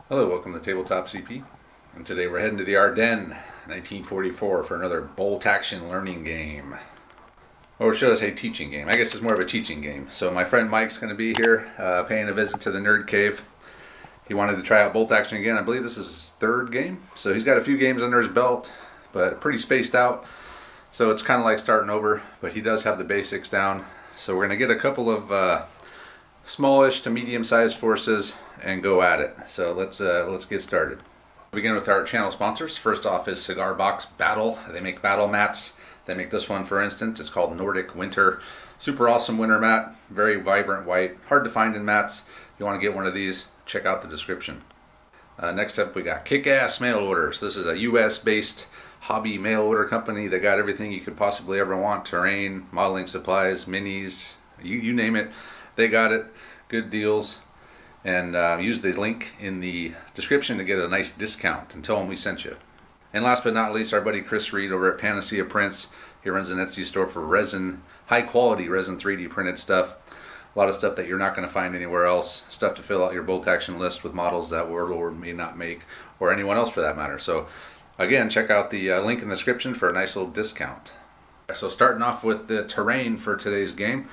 Hello, welcome to Tabletop CP, and today we're heading to the Ardennes, 1944, for another bolt action learning game. Or should I say teaching game? I guess it's more of a teaching game. So my friend Mike's going to be here, paying a visit to the Nerd Cave. He wanted to try out bolt action again. I believe this is his third game. So he's got a few games under his belt, but pretty spaced out. So it's kind of like starting over, but he does have the basics down. So we're going to get a couple of smallish to medium-sized forces and go at it. So let's get started. We'll begin with our channel sponsors. First off is Cigar Box Battle. They make battle mats. They make this one, for instance. It's called Nordic Winter. Super awesome winter mat. Very vibrant white. Hard to find in mats. If you want to get one of these, check out the description. Next up, we got Kick-Ass Mail Order. So this is a US-based hobby mail order company. They got everything you could possibly ever want. Terrain, modeling supplies, minis, you name it. They got it. Good deals. And use the link in the description to get a nice discount and tell them we sent you. And last but not least, our buddy Chris Reed over at Panacea Prints. He runs an Etsy store for resin, high quality resin 3D printed stuff. A lot of stuff that you're not going to find anywhere else. Stuff to fill out your bolt action list with models that Warlord may not make, or anyone else for that matter. So again, check out the link in the description for a nice little discount. So starting off with the terrain for today's game.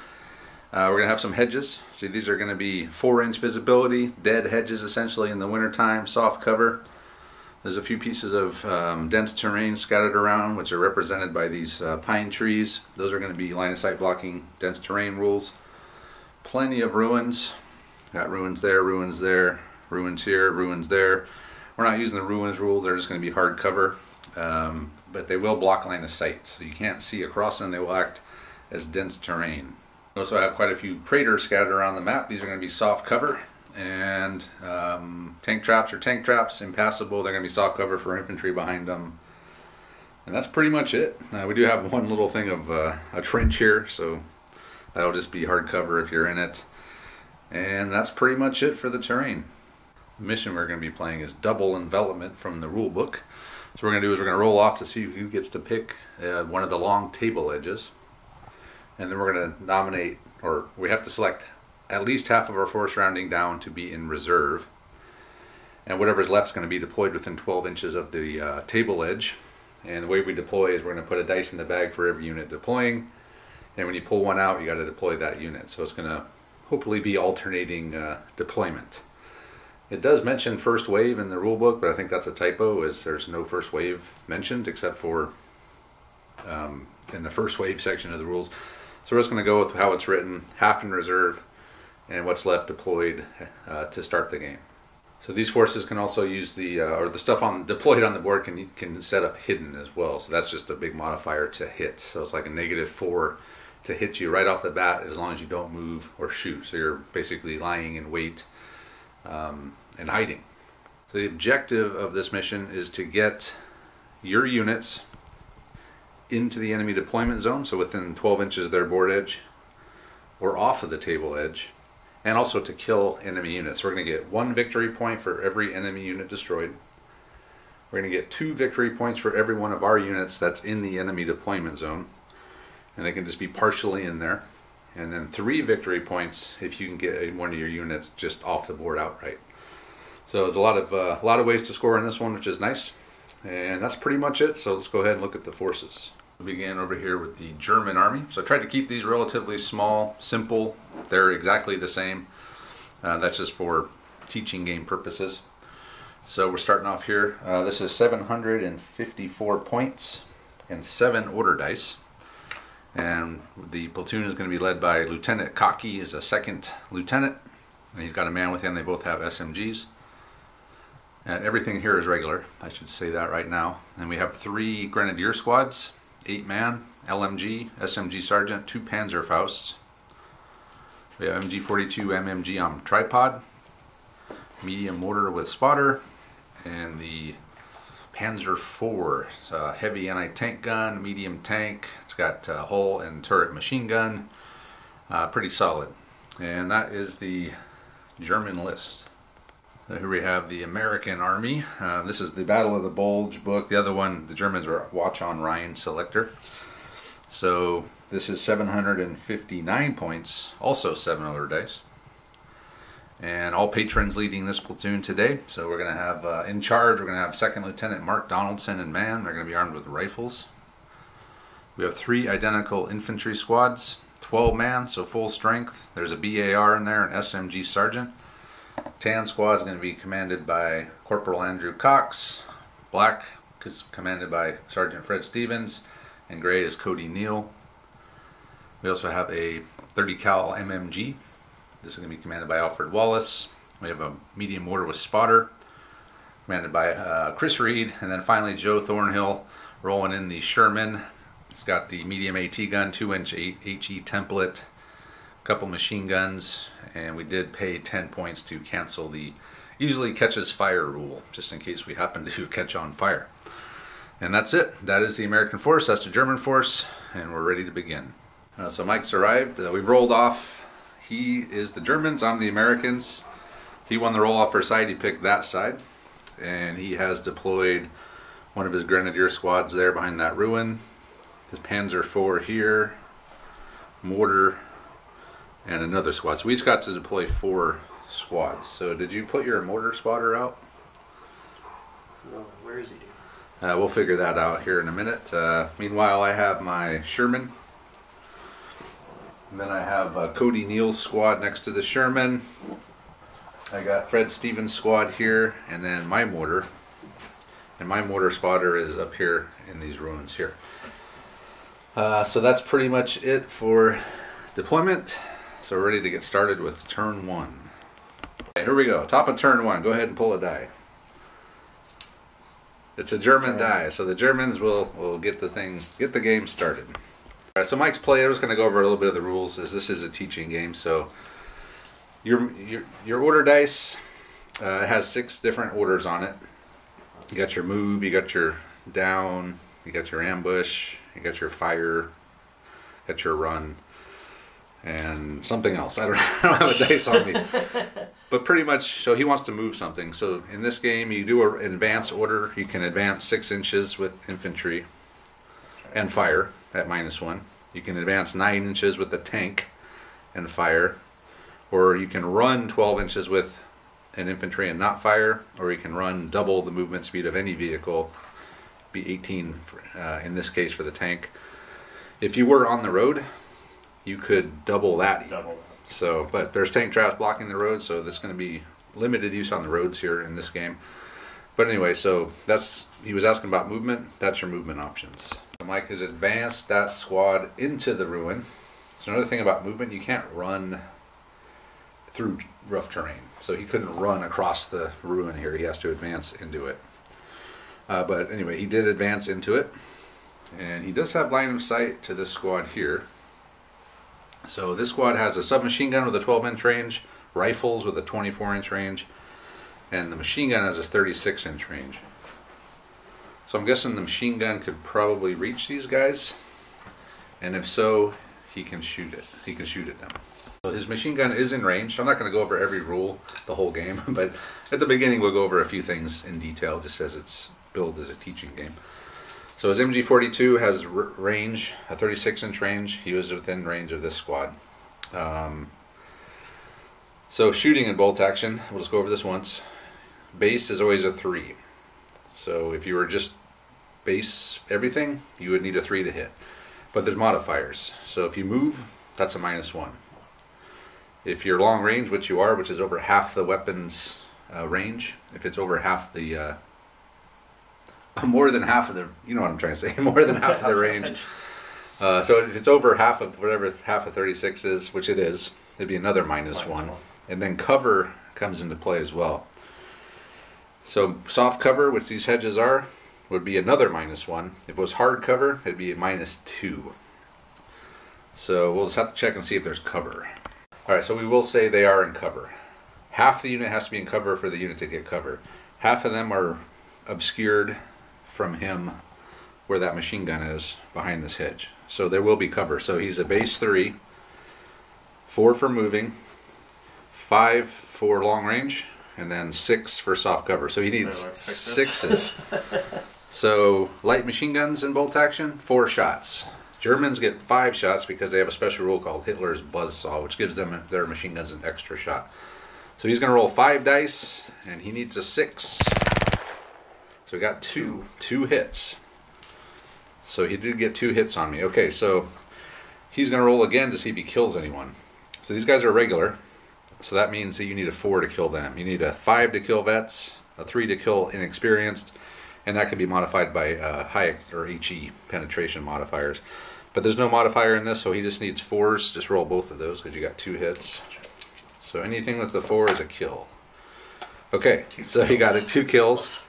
We're going to have some hedges. See, these are going to be 4-inch visibility, dead hedges essentially in the wintertime, soft cover. There's a few pieces of dense terrain scattered around, which are represented by these pine trees. Those are going to be line of sight blocking dense terrain rules. Plenty of ruins. Got ruins there, ruins here, ruins there. We're not using the ruins rule, they're just going to be hard cover. But they will block line of sight, so you can't see across them. They will act as dense terrain. We also have quite a few craters scattered around the map. These are going to be soft cover, and tank traps are tank traps, impassable. They're going to be soft cover for infantry behind them. And that's pretty much it. We do have one little thing of a trench here, so that'll just be hard cover if you're in it. And that's pretty much it for the terrain. The mission we're going to be playing is double envelopment from the rule book. So what we're going to do is we're going to roll off to see who gets to pick one of the long table edges. And then we're going to nominate, or we have to select at least half of our force rounding down to be in reserve. And whatever's left is going to be deployed within 12 inches of the table edge. And the way we deploy is we're going to put a dice in the bag for every unit deploying. And when you pull one out, you got to deploy that unit. So it's going to hopefully be alternating deployment. It does mention first wave in the rule book, but I think that's a typo, as there's no first wave mentioned except for in the first wave section of the rules. So we're just going to go with how it's written, half in reserve, and what's left deployed to start the game. So these forces can also use the stuff deployed on the board can set up hidden as well. So that's just a big modifier to hit. So it's like a -4 to hit you right off the bat as long as you don't move or shoot. So you're basically lying in wait and hiding. So the objective of this mission is to get your units into the enemy deployment zone, so within 12 inches of their board edge or off of the table edge, and also to kill enemy units. We're going to get 1 victory point for every enemy unit destroyed. We're going to get 2 victory points for every one of our units that's in the enemy deployment zone, and they can just be partially in there. And then 3 victory points if you can get one of your units just off the board outright. So there's a lot of ways to score in this one, which is nice. And that's pretty much it. So let's go ahead and look at the forces. We begin over here with the German army. So I tried to keep these relatively small, simple. They're exactly the same. That's just for teaching game purposes. So we're starting off here. This is 754 points and 7 order dice. And the platoon is going to be led by Lieutenant Cocky, is a second lieutenant. And he's got a man with him. They both have SMGs. And everything here is regular. I should say that right now. And we have 3 Grenadier squads, 8-man, LMG, SMG Sergeant, 2 Panzerfausts. We have MG42 MMG on tripod, medium mortar with spotter, and the Panzer IV, it's a heavy anti-tank gun, medium tank. It's got hull and turret machine gun. Pretty solid. And that is the German list. Here we have the American Army. This is the Battle of the Bulge book. The other one, the Germans are Watch on Rhine Selector. So this is 759 points, also 7 order dice. And all patrons leading this platoon today. So we're going to have, in charge, we're going to have Second Lieutenant Mark Donaldson and man. They're going to be armed with rifles. We have 3 identical infantry squads, 12 man, so full strength. There's a BAR in there, an SMG sergeant. Tan squad is going to be commanded by Corporal Andrew Cox. Black is commanded by Sergeant Fred Stevens, and gray is Cody Neal. We also have a 30 cal MMG. This is going to be commanded by Alfred Wallace. We have a medium mortar with spotter, commanded by Chris Reed, and then finally Joe Thornhill rolling in the Sherman. It's got the medium AT gun, 2-inch HE template, a couple machine guns, and we did pay 10 points to cancel the usually catches fire rule, just in case we happen to catch on fire. And that's it. That is the American force. That's the German force, and we're ready to begin. So Mike's arrived. We've rolled off. He is the Germans. I'm the Americans. He won the roll-off for side. He picked that side, and he has deployed one of his grenadier squads there behind that ruin. His Panzer IV here, mortar, and another squad. So we each got to deploy 4 squads. So did you put your mortar spotter out? No, where is he? We'll figure that out here in a minute. Meanwhile, I have my Sherman. And then I have Cody Neal's squad next to the Sherman. I got Fred Stevens' squad here, and then my mortar. And my mortar spotter is up here in these ruins here. So that's pretty much it for deployment. So we're ready to get started with turn 1. Okay, here we go. Top of turn 1. Go ahead and pull a die. It's a German die, so the Germans will get the game started. All right, so Mike's play. I'm just going to go over a little bit of the rules, as this is a teaching game. So your order dice has 6 different orders on it. You got your move, you got your down, you got your ambush, you got your fire, you got your run, and something else. I don't have a dice on me. But pretty much, so he wants to move something. So in this game, you do an advance order. You can advance 6 inches with infantry and fire at -1. You can advance 9 inches with the tank and fire. Or you can run 12 inches with an infantry and not fire. Or you can run double the movement speed of any vehicle. Be 18 in this case for the tank. If you were on the road, you could double that. So, but there's tank traps blocking the road, so there's going to be limited use on the roads here in this game. But anyway, so he was asking about movement. That's your movement options. So Mike has advanced that squad into the ruin. So another thing about movement, you can't run through rough terrain. So he couldn't run across the ruin here. He has to advance into it. But anyway, he did advance into it. And he does have line of sight to this squad here. So this squad has a submachine gun with a 12-inch range, rifles with a 24-inch range, and the machine gun has a 36-inch range. So I'm guessing the machine gun could probably reach these guys, and if so, he can shoot it. He can shoot at them. So his machine gun is in range. I'm not going to go over every rule the whole game, but at the beginning we'll go over a few things in detail, just as it's billed as a teaching game. So his MG42 has range, a 36-inch range. He was within range of this squad. So shooting and bolt action, we'll just go over this once. Base is always a 3. So if you were just base everything, you would need a 3 to hit. But there's modifiers. So if you move, that's a -1. If you're long range, which you are, which is over half the weapon's range, if it's over half the more than half of the, you know what I'm trying to say, more than half of the range. So if it's over half of whatever half of 36 is, which it is, it'd be another -1. And then cover comes into play as well. So soft cover, which these hedges are, would be another -1. If it was hard cover, it'd be a -2. So we'll just have to check and see if there's cover. Alright, so we will say they are in cover. Half the unit has to be in cover for the unit to get cover. Half of them are obscured from him where that machine gun is behind this hedge. So there will be cover. So he's a base 3, 4 for moving, 5 for long range, and then 6 for soft cover. So he needs 6s. So light machine guns in bolt action, 4 shots. Germans get 5 shots because they have a special rule called Hitler's buzzsaw, which gives them their machine guns an extra shot. So he's going to roll 5 dice, and he needs a 6. So we got two hits. So he did get 2 hits on me. Okay, so he's going to roll again to see if he kills anyone. So these guys are regular. So that means that you need a 4 to kill them. You need a 5 to kill vets, a 3 to kill inexperienced, and that can be modified by high or HE penetration modifiers. But there's no modifier in this, so he just needs 4s. Just roll both of those because you got 2 hits. So anything with the 4 is a kill. Okay, so he got 2 kills.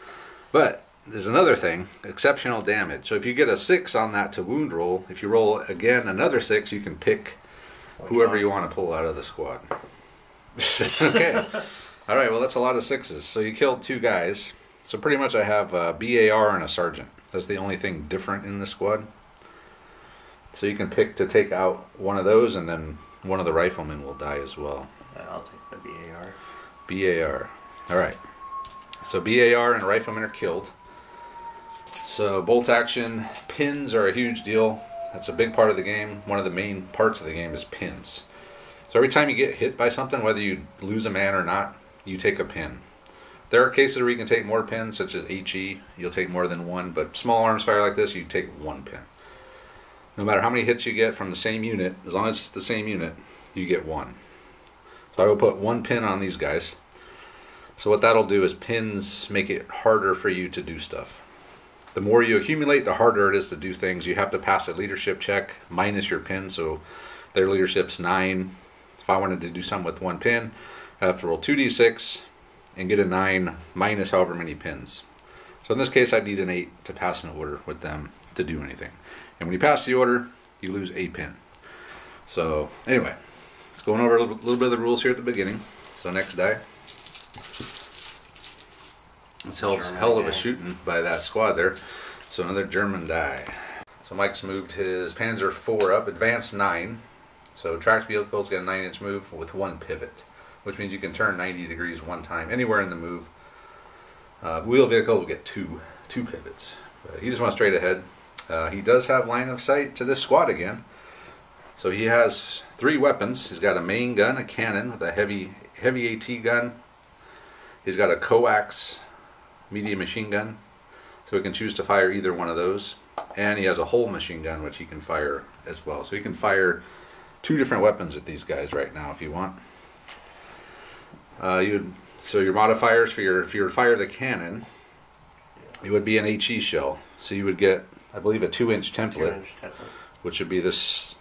But there's another thing, exceptional damage. So if you get a 6 on that to wound roll, if you roll again another 6, you can pick whoever you want to pull out of the squad. Okay. All right, well, that's a lot of 6s. So you killed 2 guys. So pretty much I have a BAR and a sergeant. That's the only thing different in the squad. So you can pick to take out one of those, and then one of the riflemen will die as well. I'll take the BAR. BAR. All right. So BAR and riflemen are killed. So bolt action, pins are a huge deal. That's a big part of the game. One of the main parts of the game is pins. So every time you get hit by something, whether you lose a man or not, you take a pin. There are cases where you can take more pins, such as HE. You'll take more than 1, but small arms fire like this, you take 1 pin. No matter how many hits you get from the same unit, as long as it's the same unit, you get 1. So I will put 1 pin on these guys. So what that'll do is pins make it harder for you to do stuff. The more you accumulate, the harder it is to do things. You have to pass a leadership check minus your pin, so their leadership's 9. If I wanted to do something with 1 pin, I have to roll 2d6 and get a 9 minus however many pins. So in this case, I'd need an 8 to pass an order with them to do anything. And when you pass the order, you lose a pin. So anyway, let's go over a little bit of the rules here at the beginning. So next die. It's hell of a shooting by that squad there. So another German die. So Mike's moved his Panzer IV up, advanced 9. So tracked vehicles get a 9-inch move with 1 pivot, which means you can turn 90 degrees 1 time anywhere in the move. Wheel vehicle will get two pivots. But he just went straight ahead. He does have line of sight to this squad again. So he has 3 weapons. He's got a main gun, a cannon with a heavy AT gun. He's got a coax medium machine gun, so he can choose to fire either one of those. And he has a whole machine gun, which he can fire as well. So he can fire 2 different weapons at these guys right now if you want. So your modifiers for if you were to fire the cannon, it would be an HE shell. So you would get, I believe, a 2-inch template, which would be this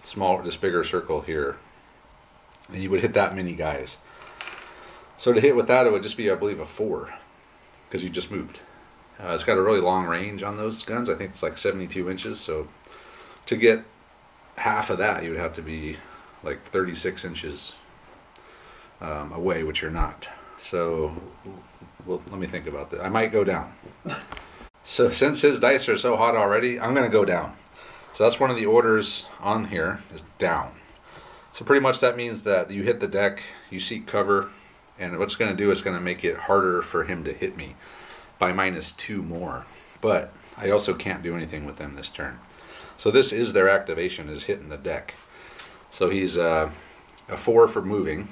bigger circle here, and you would hit that many guys. So to hit with that, it would just be, I believe, a 4, because you just moved. It's got a really long range on those guns. I think it's like 72 inches. So to get half of that, you would have to be like 36 inches away, which you're not. So well, let me think about that. I might go down. So since his dice are so hot already, I'm going to go down. So that's one of the orders on here, is down. So pretty much that means that you hit the deck, you seek cover, and what's going to do is going to make it harder for him to hit me by -2 more. But I also can't do anything with them this turn. So this is their activation, is hitting the deck. So he's a 4 for moving.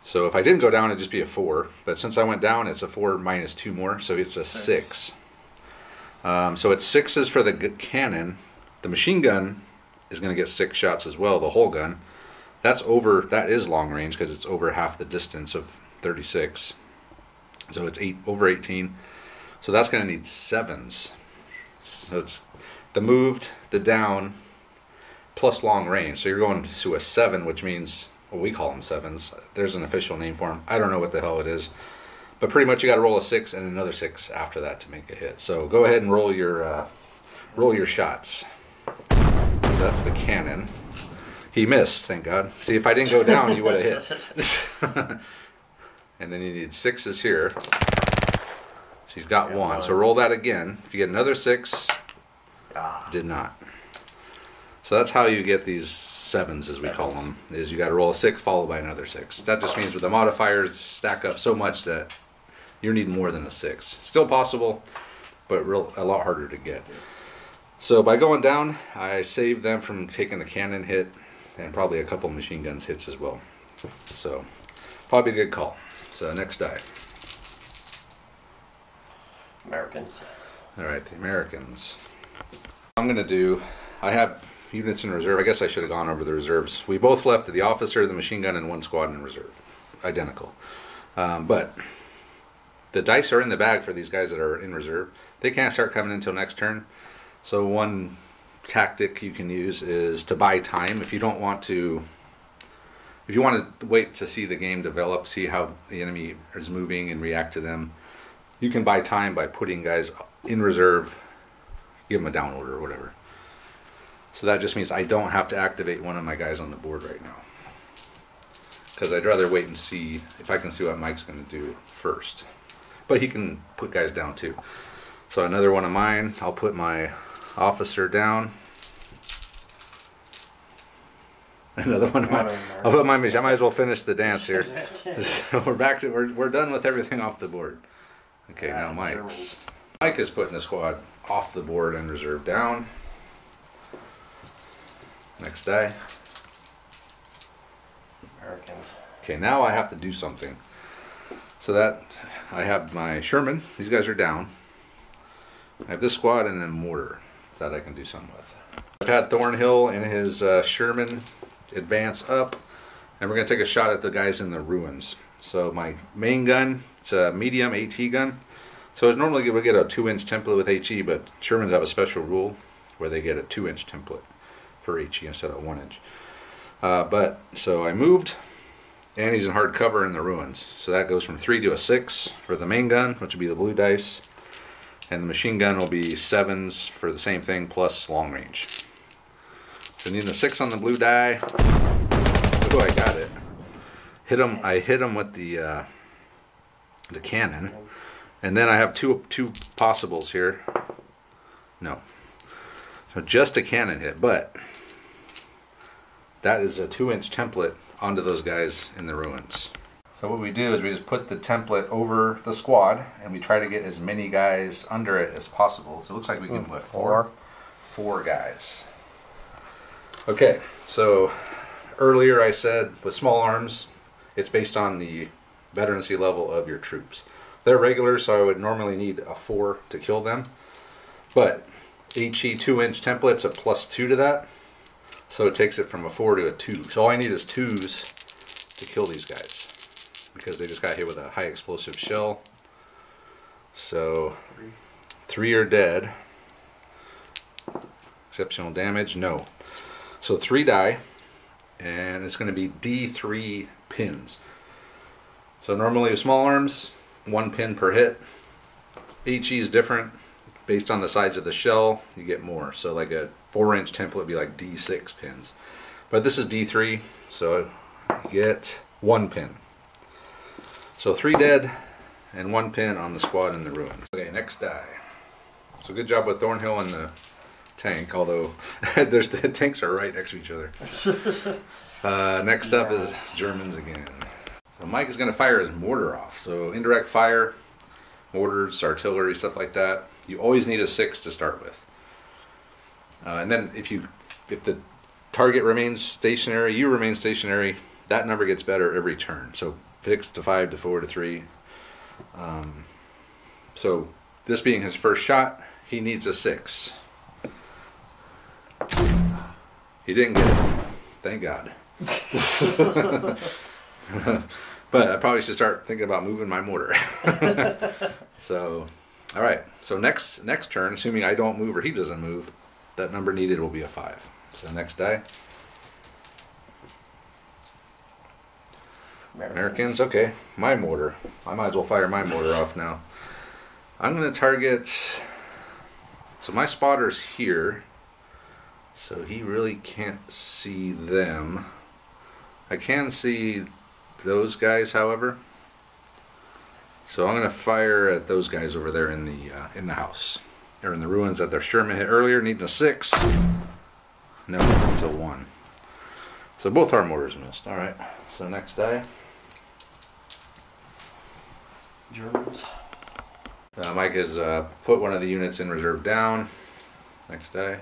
So if I didn't go down, it'd just be a 4. But since I went down, it's a 4 -2 more, so it's a 6. So it's 6s for the cannon. The machine gun is going to get 6 shots as well, the whole gun. That is long range because it's over half the distance of 36. So it's over 18. So that's going to need 7s. So it's the moved, the down, plus long range. So you're going to a 7, which means, well, we call them 7s. There's an official name for them. I don't know what the hell it is. But pretty much you got to roll a 6 and another 6 after that to make a hit. So go ahead and roll your shots. So that's the cannon. He missed, thank God. See, if I didn't go down, you would have hit. And then you need 6s here. So you've got 1. So roll that again. If you get another 6, did not. So that's how you get these 7s, as we call them, is you got to roll a 6 followed by another 6. That just means with the modifiers stack up so much that you need more than a 6. Still possible, but a lot harder to get. So by going down, I saved them from taking the cannon hit and probably a couple machine guns hits as well. So Probably a good call. So next die. Americans. All right, the Americans. I'm gonna do. I have units in reserve. I guess I should have gone over the reserves. We both left the officer, the machine gun, and one squad in reserve. Identical. But the dice are in the bag for these guys that are in reserve. They can't start coming until next turn. So one tactic you can use is to buy time. If you don't want to, if you want to wait to see the game develop, see how the enemy is moving and react to them, you can buy time by putting guys in reserve, give them a down order or whatever. So that just means I don't have to activate one of my guys on the board right now. Because I'd rather wait and see if I can see what Mike's going to do first. But he can put guys down too. So another one of mine, I'll put my officer down. Another one of mine. I'll put my machine. I might as well finish the dance here. So we're back to we're done with everything off the board. Okay, now Mike. Mike is putting the squad off the board and reserve down. Next die. Americans. Okay, now I have to do something. So that I have my Sherman. These guys are down. I have this squad and then mortar that I can do something with. I've had Thornhill and his Sherman advance up, and we're going to take a shot at the guys in the ruins. So my main gun, it's a medium AT gun. So it's normally we get a 2-inch template with HE, but Shermans have a special rule where they get a 2-inch template for HE instead of 1-inch. But so I moved, and he's in hard cover in the ruins. So that goes from 3 to a 6 for the main gun, which would be the blue dice, and the machine gun will be 7s for the same thing plus long range. So needing a 6 on the blue die. Oh, I got it. Hit him. I hit him with the cannon, and then I have two possibles here. No, so just a cannon hit, but that is a 2-inch template onto those guys in the ruins. So what we do is we just put the template over the squad, and we try to get as many guys under it as possible. So it looks like we can put four guys. Okay, so earlier I said with small arms, it's based on the veterancy level of your troops. They're regular, so I would normally need a 4 to kill them. But HE 2-inch template's a +2 to that. So it takes it from a 4 to a 2. So all I need is 2s to kill these guys, because they just got hit with a high explosive shell. So 3 are dead. Exceptional damage, no. So 3 die, and it's going to be D3 pins. So normally with small arms, 1 pin per hit. HE is different. Based on the size of the shell, you get more. So like a 4-inch template would be like D6 pins. But this is D3, so you get 1 pin. So 3 dead and 1 pin on the squad in the ruin. Okay, next die. So good job with Thornhill and the tank, although the tanks are right next to each other. Next up is Germans again. So Mike is going to fire his mortar off. So indirect fire, mortars, artillery, stuff like that. You always need a 6 to start with. And then if the target remains stationary, you remain stationary, that number gets better every turn. So 6 to 5 to 4 to 3. So this being his first shot, he needs a 6. He didn't get it. Thank God. But I probably should start thinking about moving my mortar. So, all right. So next turn, assuming I don't move or he doesn't move, that number needed will be a 5. So next die. Americans. Okay. My mortar. I might as well fire my mortar off now. I'm going to target. So my spotter's here. So he really can't see them. I can see those guys, however. So I'm going to fire at those guys over there in the house, or in the ruins that their Sherman hit earlier. Needing a 6. No, it's a 1. So both our mortars missed. All right. So next die. Germans. Mike has put one of the units in reserve down. Next die.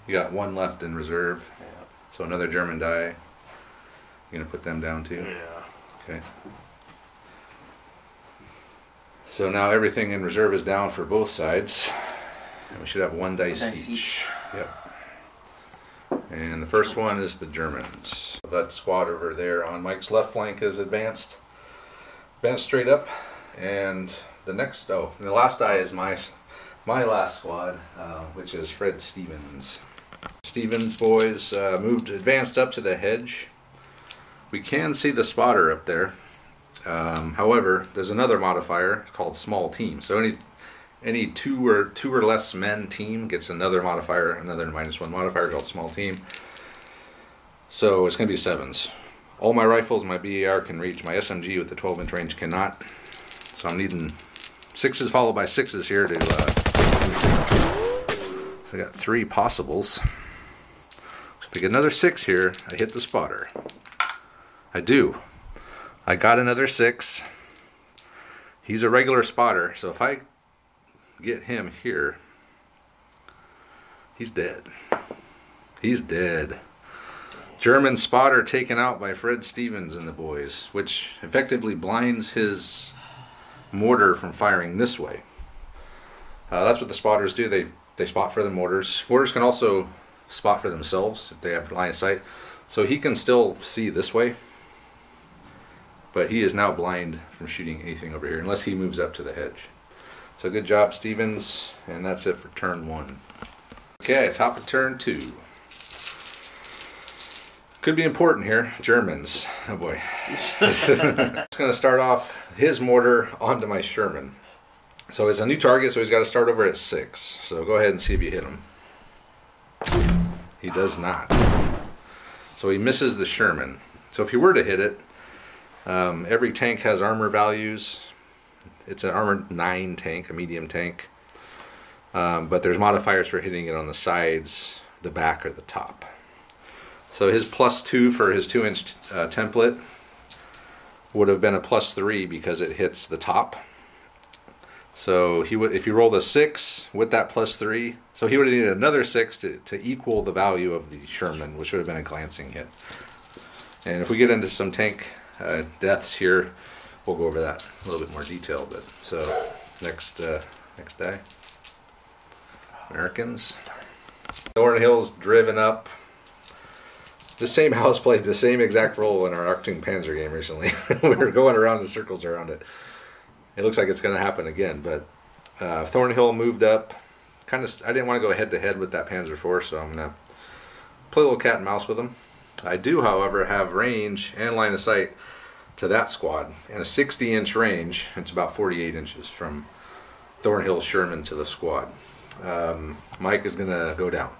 You got 1 left in reserve. Yeah. So another German die. You're gonna put them down too? Yeah. Okay. So now everything in reserve is down for both sides. And we should have one dice each. Yep. And the first one is the Germans. That squad over there on Mike's left flank is advanced. Advanced straight up. And the next, the last die is my last squad, which is Fred Stevens. Stevens boys advanced up to the hedge. We can see the spotter up there. However, there's another modifier called small team. So any two or less men team gets another modifier, another -1 modifier called small team. So it's going to be 7s. All my rifles, my BAR can reach. My SMG with the 12-inch range cannot. So I'm needing 6s followed by 6s here to. So I got 3 possibles. So if I get another 6 here, I hit the spotter. I do. I got another 6. He's a regular spotter, so if I get him here, he's dead. He's dead. German spotter taken out by Fred Stevens and the boys, which effectively blinds his mortar from firing this way. That's what the spotters do. They spot for the mortars. Mortars can also spot for themselves if they have line of sight. So he can still see this way, but he is now blind from shooting anything over here unless he moves up to the hedge. So good job, Stevens, and that's it for turn 1. Okay, top of turn 2. Could be important here. Germans. Oh boy. It's going to start off his mortar onto my Sherman. So it's a new target, so he's got to start over at 6. So go ahead and see if you hit him. He does not. So he misses the Sherman. So if you were to hit it, every tank has armor values. It's an armored 9 tank, a medium tank. But there's modifiers for hitting it on the sides, the back, or the top. So his +2 for his 2-inch template would have been a +3 because it hits the top. So he would, if you rolled a 6 with that +3, so he would have needed another 6 to equal the value of the Sherman, which would have been a glancing hit. And if we get into some tank deaths here, we'll go over that a little bit more detail. But so next die, Americans. Thornhill's driven up. The same house played the same exact role in our Achtung Panzer game recently. We were going around in circles around it. It looks like it's going to happen again, but Thornhill moved up. I didn't want to go head to head with that Panzer IV, so I'm going to play a little cat and mouse with them. I do, however, have range and line of sight to that squad, and a 60-inch range. It's about 48 inches from Thornhill's Sherman to the squad. Mike is going to go down.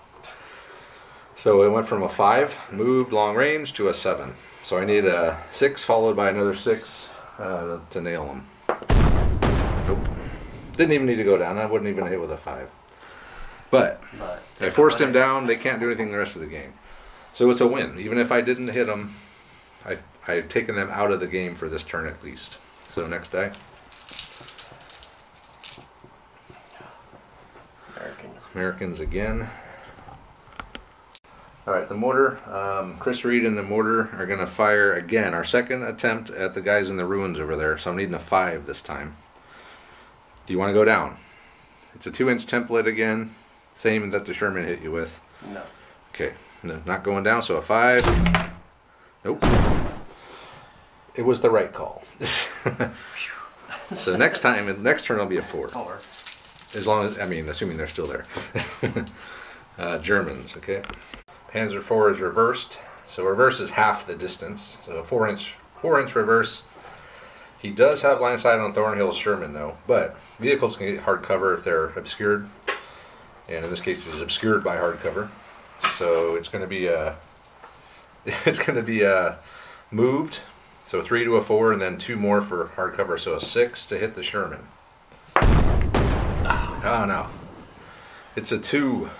So it went from a 5, moved long range, to a 7. So I need a 6 followed by another 6 to nail him. Nope. Didn't even need to go down. I wouldn't even hit with a 5. But I forced him down. They can't do anything the rest of the game. So it's a win. Even if I didn't hit them, I've taken them out of the game for this turn at least. So next die. Americans again. Alright, the mortar. Chris Reed and the mortar are going to fire again. Our second attempt at the guys in the ruins over there. So I'm needing a 5 this time. Do you want to go down? It's a 2-inch template again. Same that the Sherman hit you with. No. Okay, no, not going down, so a 5. Nope. It was the right call. So next turn will be a 4. 4. As long as, assuming they're still there. Germans, okay. Panzer IV is reversed. So reverse is half the distance. So a 4-inch reverse. He does have line of sight on Thornhill's Sherman though, but vehicles can get hard cover if they're obscured. And in this case, he's obscured by hard cover. So it's going to be moved. So 3 to a 4, and then 2 more for hard cover. So a 6 to hit the Sherman. Oh no, it's a 2.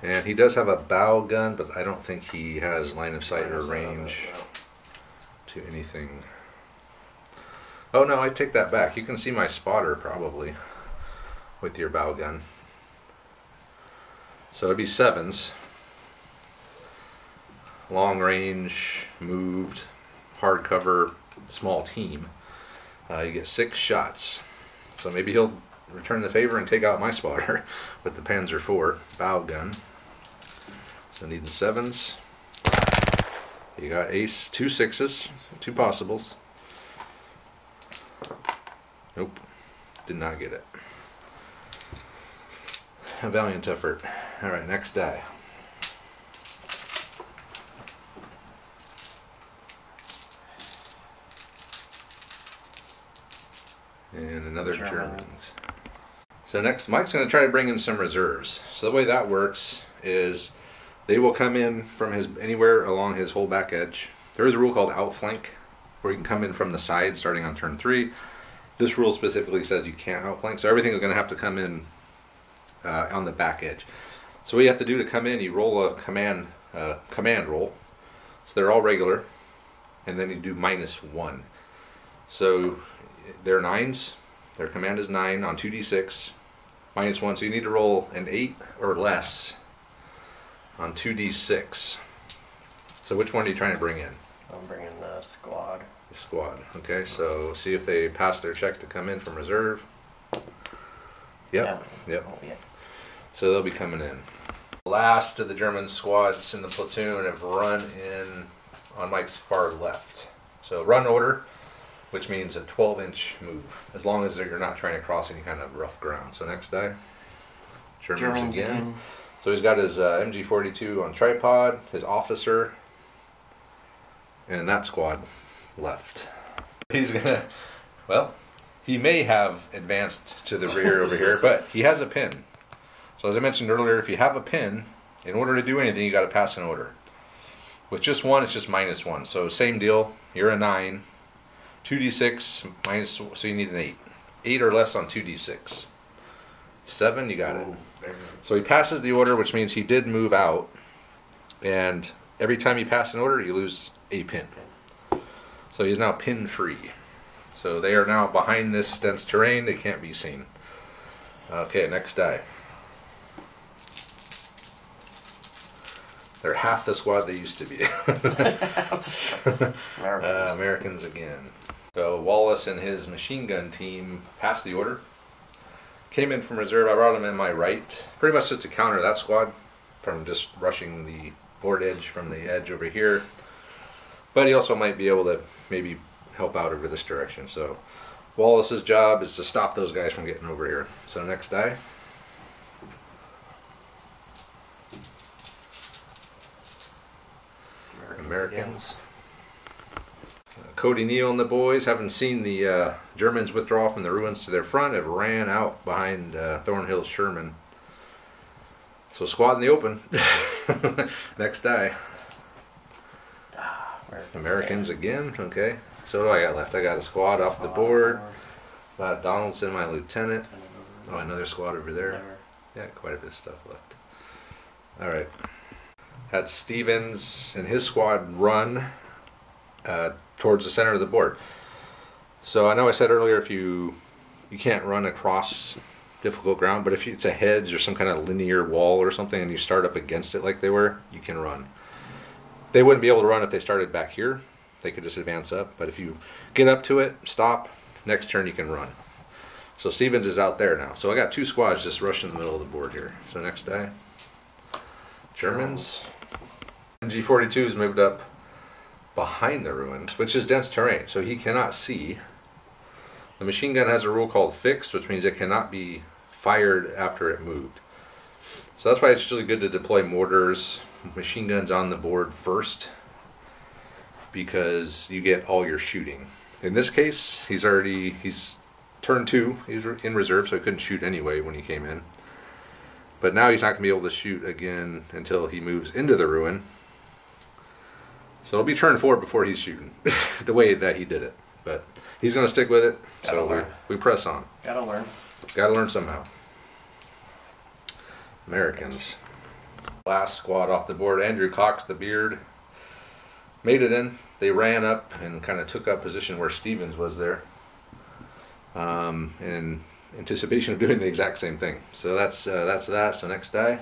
And he does have a bow gun, but I don't think he has line of sight or range to anything. Oh no, I take that back. You can see my spotter probably with your bow gun. So it'd be 7s. long range, moved, hardcover, small team. You get 6 shots. So maybe he'll return the favor and take out my spotter with the Panzer IV bow gun. So needing 7s. You got ace, 2 6s, 2 possibles. Nope, did not get it. A valiant effort. Alright, next die. And another Germans. So next, Mike's going to try to bring in some reserves. So the way that works is they will come in from anywhere along his whole back edge. There is a rule called outflank, where you can come in from the side starting on turn 3. This rule specifically says you can't outflank, so everything is going to have to come in on the back edge. So what you have to do to come in, you roll a command roll. So they're all regular, and then you do -1. So they're 9s. Their command is 9 on 2d6, -1. So you need to roll an 8 or less on 2d6. So which one are you trying to bring in? I'm bringing the squad. The squad. Okay, so see if they pass their check to come in from reserve. Yep. Yeah. Yep. Oh, yeah. So they'll be coming in. Last of the German squads in the platoon have run in on Mike's far left. So run order, which means a 12-inch move, as long as you're not trying to cross any kind of rough ground. So next die, Germans again. So he's got his MG42 on tripod, his officer, and that squad left. He's gonna, well, he may have advanced to the rear over here, but he has a pin. So as I mentioned earlier, if you have a pin, in order to do anything, you got to pass an order. With just 1, it's just -1. So same deal. You're a 9, 2d6 minus, so you need an 8. 8 or less on 2d6. 7, you got it. So he passes the order, which means he did move out. And every time you pass an order, you lose a pin. So he's now pin free. So they are now behind this dense terrain. They can't be seen. Okay, next die. They're half the squad they used to be. Americans again. So Wallace and his machine gun team passed the order. Came in from reserve. I brought him in my right. Pretty much just to counter that squad from just rushing the board edge from the edge over here. But he also might be able to maybe help out over this direction. So Wallace's job is to stop those guys from getting over here. So next die. Americans. Cody Neal and the boys, having seen the Germans withdraw from the ruins to their front, have ran out behind Thornhill's Sherman. So squad in the open. Next die. Americans again. Okay. So what do I got left? I got a squad off the board. Got Donaldson, my lieutenant. Oh, another squad over there. Yeah, quite a bit of stuff left. All right. Had Stevens and his squad run towards the center of the board. So I know I said earlier if you can't run across difficult ground, but if it's a hedge or some kind of linear wall or something and you start up against it like they were, you can run. They wouldn't be able to run if they started back here. They could just advance up, but if you get up to it, stop, next turn you can run. So Stevens is out there now. So I got 2 squads just rushing in the middle of the board here. So next die. Germans. MG42 has moved up behind the ruins, which is dense terrain, so he cannot see. The machine gun has a rule called fixed, which means it cannot be fired after it moved. So that's why it's really good to deploy mortars, machine guns on the board first, because you get all your shooting. In this case, he's turn 2, he's in reserve, so he couldn't shoot anyway when he came in. But now he's not going to be able to shoot again until he moves into the ruin. So it'll be turn 4 before he's shooting, the way that he did it. But he's going to stick with it, so we press on. Gotta learn. Gotta learn somehow. Americans. Last squad off the board. Andrew Cox, the beard, made it in. They ran up and kind of took up position where Stevens was there, in anticipation of doing the exact same thing. So that's that. So next die.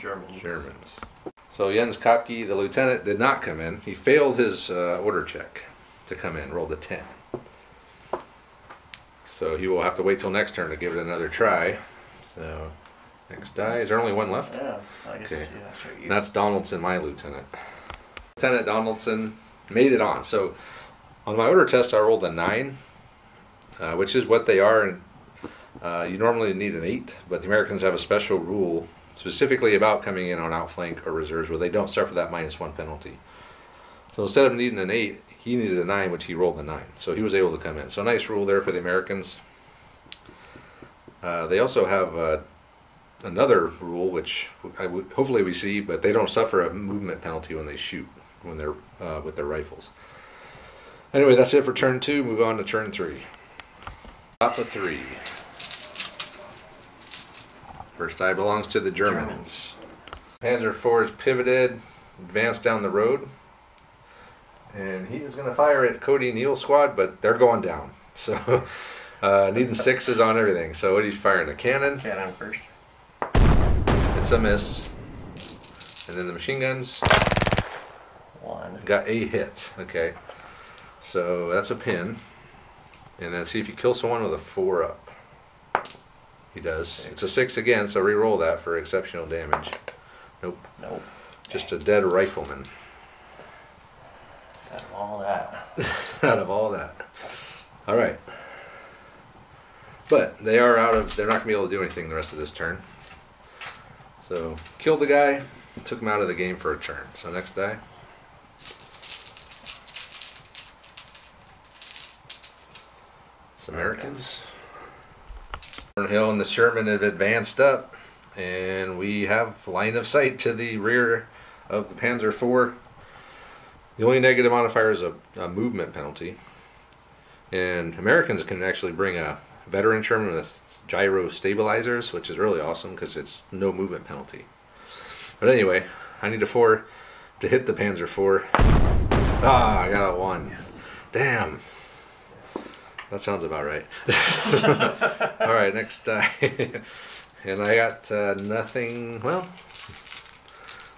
Germans. Germans. So Jens Kopke, the lieutenant, did not come in. He failed his order check to come in, rolled a 10. So he will have to wait till next turn to give it another try. So next die. Is there only one left? Yeah, I guess. Okay. Yeah, sure. And that's Donaldson, my lieutenant. Lieutenant Donaldson made it on. So on my order test, I rolled a 9, which is what they are. And you normally need an 8, but the Americans have a special rule specifically about coming in on outflank or reserves where they don't suffer that -1 penalty. So instead of needing an 8, he needed a 9, which he rolled a 9. So he was able to come in. So nice rule there for the Americans. They also have another rule, which hopefully we see, but they don't suffer a movement penalty when they shoot, when they're with their rifles. Anyway, that's it for turn 2. Move on to turn 3. Top of 3. First die belongs to the Germans. Panzer IV is pivoted, advanced down the road, and he is going to fire at Cody Neal's squad, but they're going down. So needing 6s on everything. So what are you firing? A cannon? Cannon first. It's a miss. And then the machine guns. 1. Got a hit. Okay. So that's a pin. And then see if you kill someone with a 4 up. He does. 6. It's a 6 again, so re-roll that for exceptional damage. Nope. Nope. Just a dead rifleman. Out of all that. Out of all that. All right. But they are out of. They're not gonna be able to do anything the rest of this turn. So killed the guy, took him out of the game for a turn. So next die. It's Americans. Hill and the Sherman have advanced up, and we have line of sight to the rear of the Panzer IV. The only negative modifier is a movement penalty, and Americans can actually bring a veteran Sherman with gyro stabilizers, which is really awesome because it's no movement penalty. But anyway, I need a 4 to hit the Panzer IV. Ah, I got a 1. Yes. Damn. That sounds about right. All right, next die. And I got nothing. Well,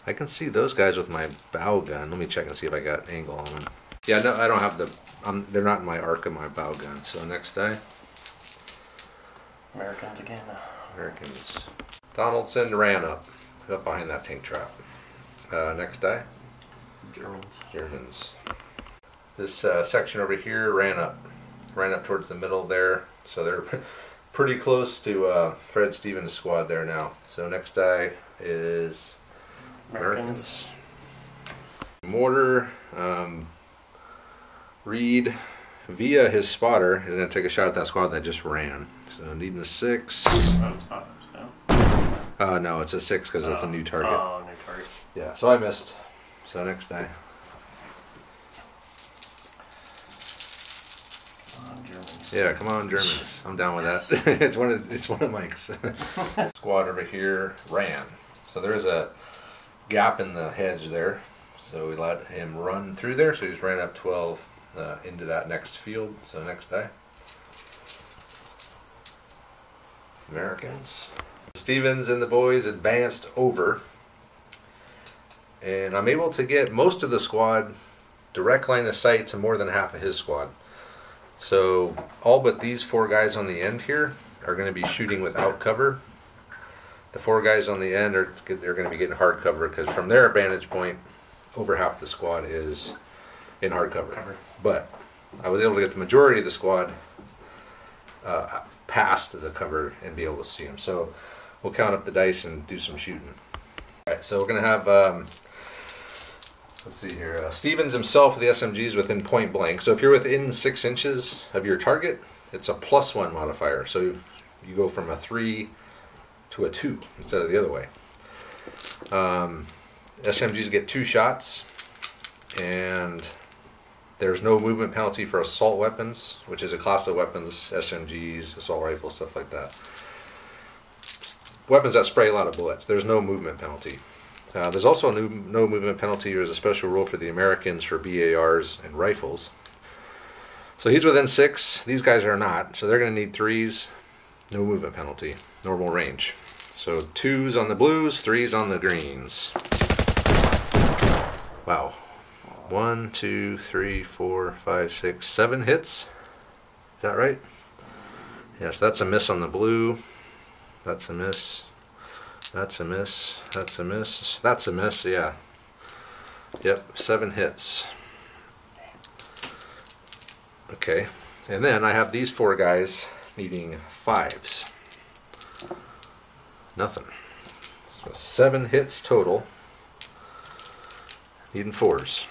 I can see those guys with my bow gun. Let me check and see if I got angle on them. Yeah, no, I don't have the. They're not in my arc of my bow gun. So next die. Americans again. Americans. Donaldson ran up behind that tank trap. Next die. Germans. Germans. This section over here ran up towards the middle there, so they're pretty close to Fred Stevens' squad there now. So next die is Americans. Mortar, Reed, via his spotter, is going to take a shot at that squad that just ran. So needing a 6. Oh, it's 5, no? No, it's a 6 because it's a new target. Oh, new target. Yeah, so I missed. So next die. Germans. Yeah, come on, Germans. I'm down with that. it's one of Mike's. Squad over here ran. So there's a gap in the hedge there. So we let him run through there. So he just ran up 12 into that next field. So next die. Americans. Stevens and the boys advanced over. And I'm able to get most of the squad direct line of sight to more than half of his squad. So all but these 4 guys on the end here are going to be shooting without cover. The 4 guys on the end they're going to be getting hard cover because from their vantage point, over half the squad is in hard cover. But I was able to get the majority of the squad past the cover and be able to see them. So we'll count up the dice and do some shooting. All right, so we're going to have. Let's see here. Stevens himself with the SMGs within point blank. So if you're within 6 inches of your target, it's a +1 modifier. So you go from a 3 to a 2 instead of the other way. SMGs get 2 shots, and there's no movement penalty for assault weapons, which is a class of weapons, SMGs, assault rifles, stuff like that. Weapons that spray a lot of bullets. There's no movement penalty. There's also no movement penalty. There's a special rule for the Americans for BARs and rifles. So he's within 6. These guys are not. So they're going to need 3s. No movement penalty. Normal range. So 2s on the blues, 3s on the greens. Wow. 1, 2, 3, 4, 5, 6, 7 hits. Is that right? Yes, that's a miss on the blue. That's a miss. That's a miss. That's a miss. That's a miss, yeah. Yep, 7 hits. Okay, and then I have these 4 guys needing 5s. Nothing. So 7 hits total. Needing 4s.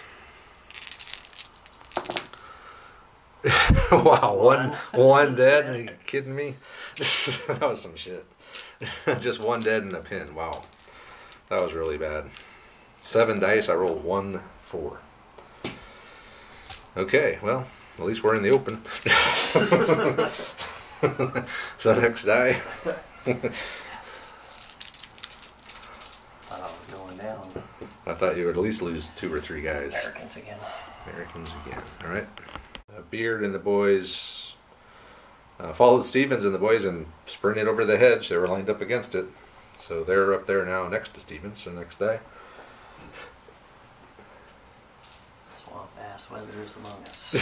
Wow, one dead? Are you kidding me? That was some shit. Just 1 dead and a pin. Wow. That was really bad. 7 dice, I rolled 1, 4. Okay, well, at least we're in the open. So next die. Thought I was going down. I thought you would at least lose 2 or 3 guys. Americans again. Americans again. All right. Beard and the boys followed Stevens and the boys and sprinted over the hedge. They were lined up against it. So they're up there now next to Stevens. So next die. Swamp ass weather is among us.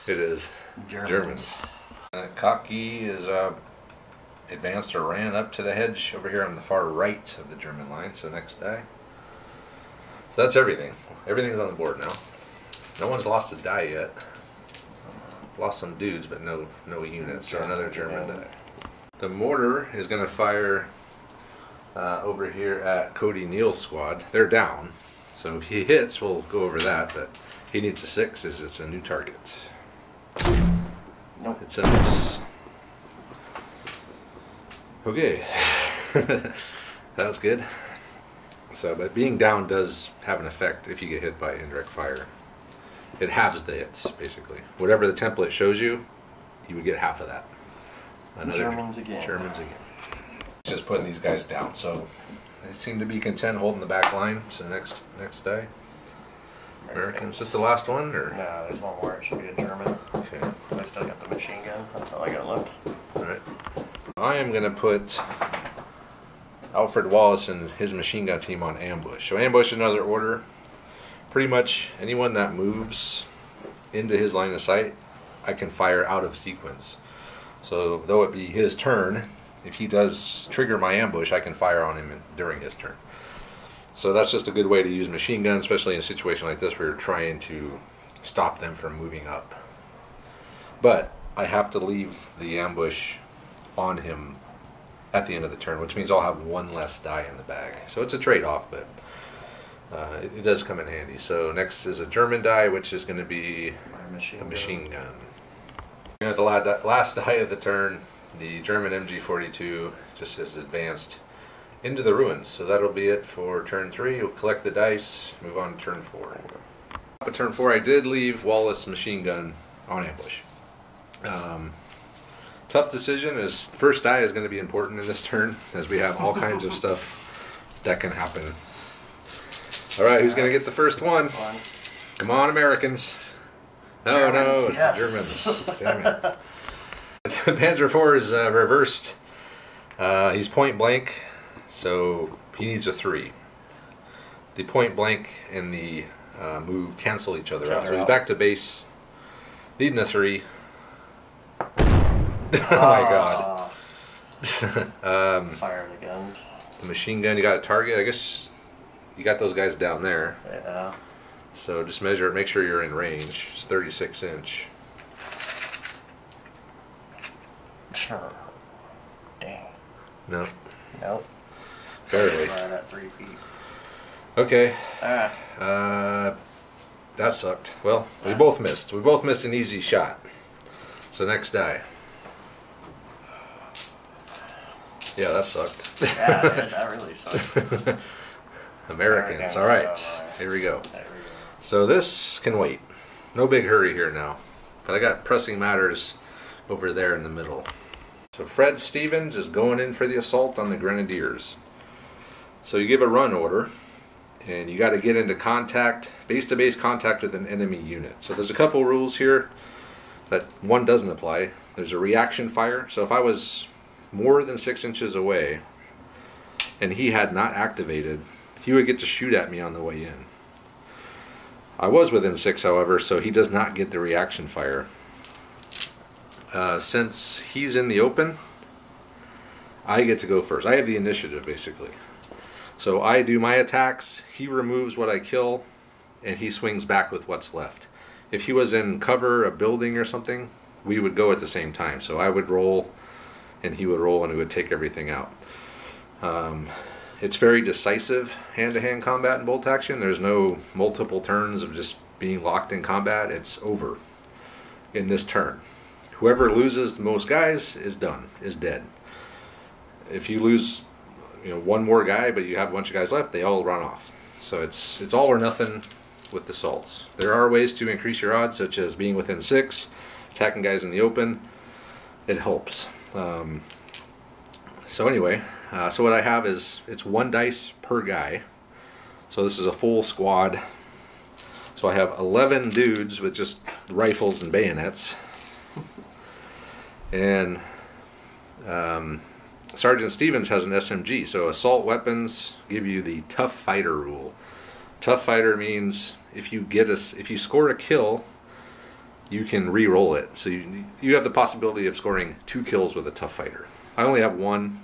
It is. Germans. Cocky is advanced or ran up to the hedge over here on the far right of the German line. So next die. So that's everything. Everything's on the board now. No one's lost a die yet. Lost some dudes, but no units. So another German die. The mortar is going to fire over here at Cody Neal's squad. They're down. So if he hits, we'll go over that. But he needs a 6 as it's a new target. Nope. It's a miss. Okay. That was good. So, but being down does have an effect if you get hit by indirect fire. It halves the hits, basically. Whatever the template shows you, you would get half of that. Germans again. Germans again. Just putting these guys down. So they seem to be content holding the back line. So next day. Americans. Is this the last one? Or? No, there's one more. It should be a German. Okay. I still got the machine gun. That's all I got left. Alright. I am going to put Alfred Wallace and his machine gun team on ambush. So ambush is another order. Pretty much anyone that moves into his line of sight, I can fire out of sequence. So though it be his turn, if he does trigger my ambush, I can fire on him during his turn. So that's just a good way to use machine gun, especially in a situation like this where you're trying to stop them from moving up. But I have to leave the ambush on him at the end of the turn, which means I'll have 1 less die in the bag. So it's a trade-off, but it does come in handy. So next is a German die, which is going to be a machine gun. And at the last die of the turn, the German MG42 just has advanced into the ruins. So that'll be it for turn 3. We'll collect the dice, move on to turn 4. At turn 4, I did leave Wallace machine gun on ambush. Tough decision, as first die is going to be important in this turn, as we have all kinds of stuff that can happen. Alright, who's going to get the first one? Come on, Americans. No, it's the Germans. Damn it. Panzer IV is reversed. He's point blank, so he needs a 3. The point blank and the move cancel each other out. So he's back to base, needing a 3. Oh my god. Fire the gun. The machine gun, you got a target. I guess you got those guys down there. Yeah. So just measure it, make sure you're in range. It's 36 inch. Sure. Dang. No. Nope. Barely. Right at 3 feet. Okay. Ah. That sucked. Well, we both missed. We both missed an easy shot. So next die. Yeah, that sucked. Yeah, that really sucked. Americans. All right. Here we go. So this can wait. No big hurry here now. But I got pressing matters over there in the middle. So Fred Stevens is going in for the assault on the Grenadiers. So you give a run order, and you got to get into contact, base-to-base contact with an enemy unit. So there's a couple rules here that one doesn't apply. There's a reaction fire. So if I was more than 6 inches away and he had not activated, he would get to shoot at me on the way in. I was within 6, however, so he does not get the reaction fire. Since he's in the open, I get to go first. I have the initiative, basically. So I do my attacks, he removes what I kill, and he swings back with what's left. If he was in cover, a building or something, we would go at the same time. So I would roll, and he would roll, and we would take everything out. It's very decisive hand-to-hand combat in bolt action. There's no multiple turns of just being locked in combat. It's over in this turn. Whoever loses the most guys is done, is dead. If you lose, one more guy, but you have a bunch of guys left, they all run off. So it's all or nothing with the assaults. There are ways to increase your odds, such as being within 6, attacking guys in the open. It helps. So anyway, so what I have is, it's 1 dice per guy. So this is a full squad. So I have 11 dudes with just rifles and bayonets. And Sergeant Stevens has an SMG. So assault weapons give you the tough fighter rule. Tough fighter means if you score a kill, you can re-roll it. So you have the possibility of scoring 2 kills with a tough fighter. I only have 1.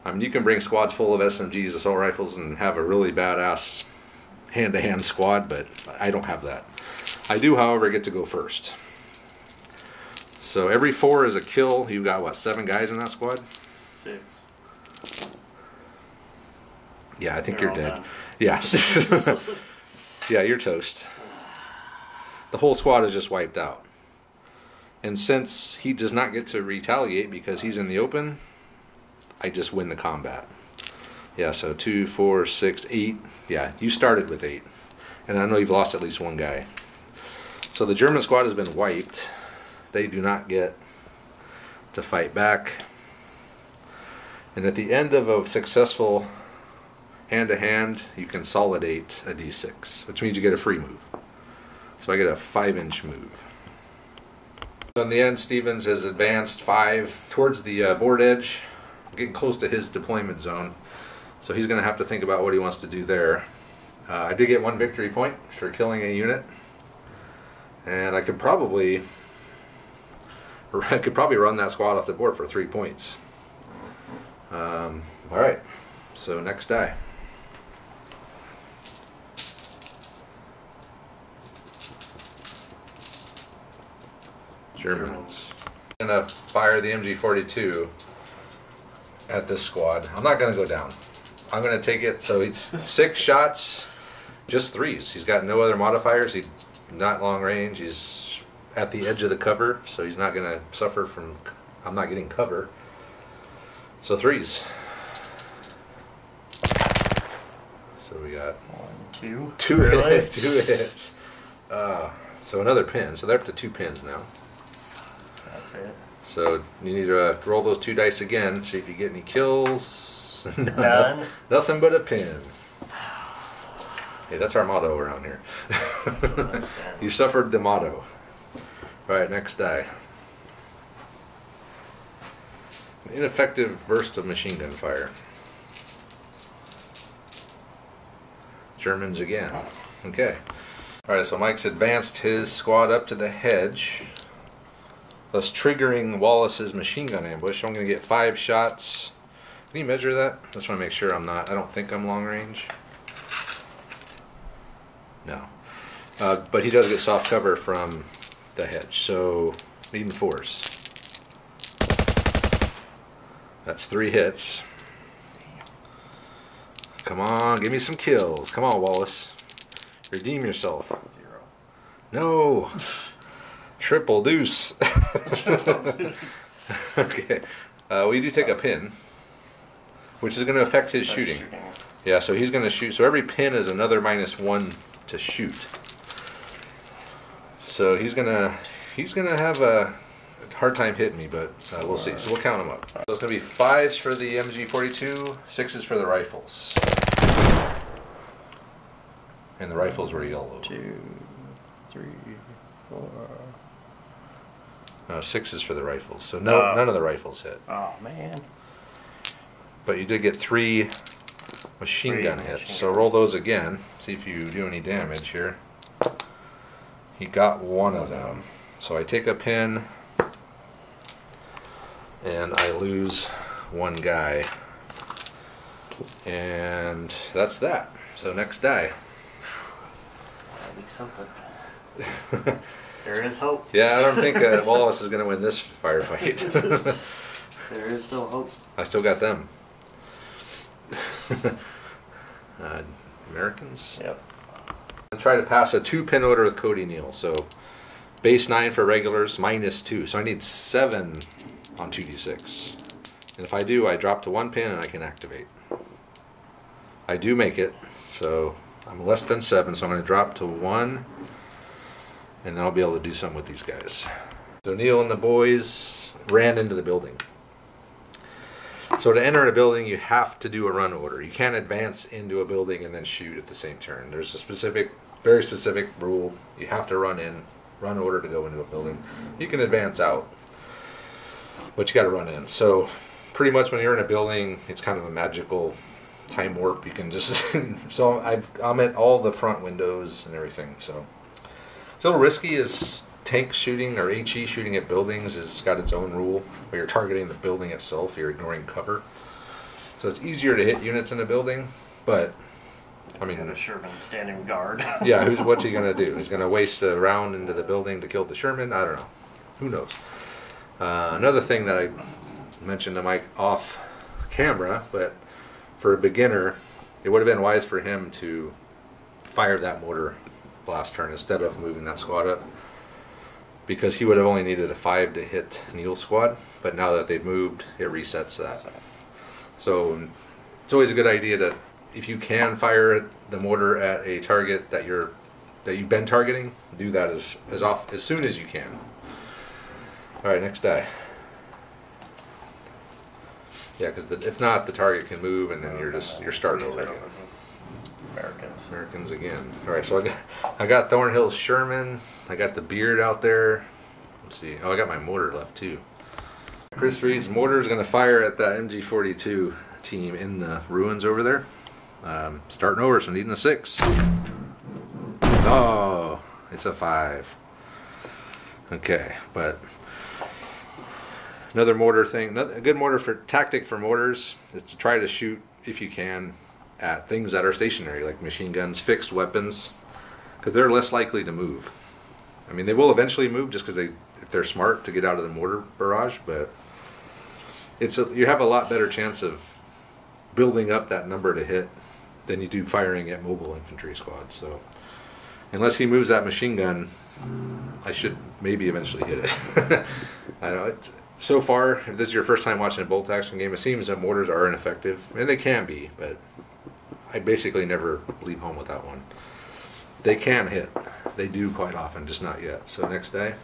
I mean, you can bring squads full of SMGs, assault rifles, and have a really badass hand-to-hand squad, but I don't have that. I do, however, get to go first. So every 4 is a kill. You've got, what, 7 guys in that squad? 6. Yeah, I think They're you're all dead. done. Yeah. Yeah, you're toast. The whole squad is just wiped out. And since he does not get to retaliate because he's in the open, I just win the combat. Yeah, so 2, 4, 6, 8. Yeah, you started with 8. And I know you've lost at least 1 guy. So the German squad has been wiped. They do not get to fight back. And at the end of a successful hand-to-hand, you consolidate a d6, which means you get a free move. So I get a 5-inch move. So in the end, Stevens has advanced 5 towards the board edge, getting close to his deployment zone. So he's going to have to think about what he wants to do there. I did get 1 victory point for killing a unit. And I could probably run that squad off the board for 3 points. Alright, so next die. Germans. I'm going to fire the MG42 at this squad. I'm not going to go down. I'm going to take it, so it's 6 shots, just 3s. He's got no other modifiers. He's not long range. He's at the edge of the cover, so he's not going to suffer from, I'm not getting cover. So 3s. So we got 1, 2. 2 Really? hits. 2 hits. So another pin. So they're up to 2 pins now. That's it. So you need to roll those 2 dice again, see if you get any kills. None. Nothing but a pin. Hey, that's our motto around here. You suffered the motto. Alright, next die. An ineffective burst of machine gun fire. Germans again. Okay. Alright, so Mike's advanced his squad up to the hedge, thus triggering Wallace's machine gun ambush. So I'm going to get 5 shots. Can you measure that? I just want to make sure I don't think I'm long range. No. But he does get soft cover from the hedge, so even 4s. That's 3 hits. Come on, give me some kills. Come on, Wallace. Redeem yourself. 0. No! Triple deuce. Okay. We do take a pin, which is going to affect his shooting. Yeah, so he's going to shoot. So every pin is another -1 to shoot. So he's gonna have a hard time hitting me, but we'll see. So we'll count them up. So it's gonna be 5s for the MG42, 6s for the rifles, and the rifles were yellow. 2, 3, 4, No, 6s for the rifles. So no, none of the rifles hit. Oh man. But you did get 3 machine gun hits. So roll those again. See if you do any damage here. He got 1 of them. So I take a pin and I lose 1 guy. And that's that. So next die. That'd be something. There is hope. Yeah, I don't think Wallace is going to win this firefight. There is still hope. I still got them. Americans? Yep. I try to pass a 2-pin order with Cody Neal. So base 9 for regulars, -2. So I need 7 on 2d6. And if I do, I drop to 1 pin and I can activate. I do make it, so I'm less than 7, so I'm going to drop to 1, and then I'll be able to do something with these guys. So Neil and the boys ran into the building. So to enter a building, you have to do a run order. You can't advance into a building and then shoot at the same turn. There's a specific, very specific rule. You have to run order to go into a building. You can advance out, but you got to run in. So pretty much when you're in a building, it's kind of a magical time warp. You can just so I'm at all the front windows and everything. So it's a little risky. Is tank shooting or HE shooting at buildings has got its own rule where you're targeting the building itself. You're ignoring cover, so it's easier to hit units in a building. But I mean, a Sherman standing guard. Yeah, what's he gonna do? He's gonna waste a round into the building to kill the Sherman? I don't know. Who knows? Another thing that I mentioned to Mike off camera, but for a beginner, it would have been wise for him to fire that mortar last turn instead of moving that squad up, because he would have only needed a 5 to hit Neil's squad, but now that they've moved, it resets that. So it's always a good idea to, if you can fire the mortar at a target that you've been targeting, do that as soon as you can. All right, next die. Yeah, because if not, the target can move, and then you're starting over again. Americans again. All right, so I got Thornhill's Sherman. I got the Beard out there. Let's see. Oh, I got my mortar left too. Chris Reed's mortar is going to fire at that MG42 team in the ruins over there. Starting over, so needing a 6. Oh, it's a 5. Okay, but another mortar thing, a good tactic for mortars is to try to shoot, if you can, at things that are stationary, like machine guns, fixed weapons, because they're less likely to move. I mean, they will eventually move just because if they're smart to get out of the mortar barrage, but you have a lot better chance of building up that number to hit than you do firing at mobile infantry squads. So unless he moves that machine gun, I should maybe eventually hit it. I don't know. So far, if this is your first time watching a bolt action game, it seems that mortars are ineffective, and they can be, but I basically never leave home without one. They can hit. They do quite often, just not yet. So next day.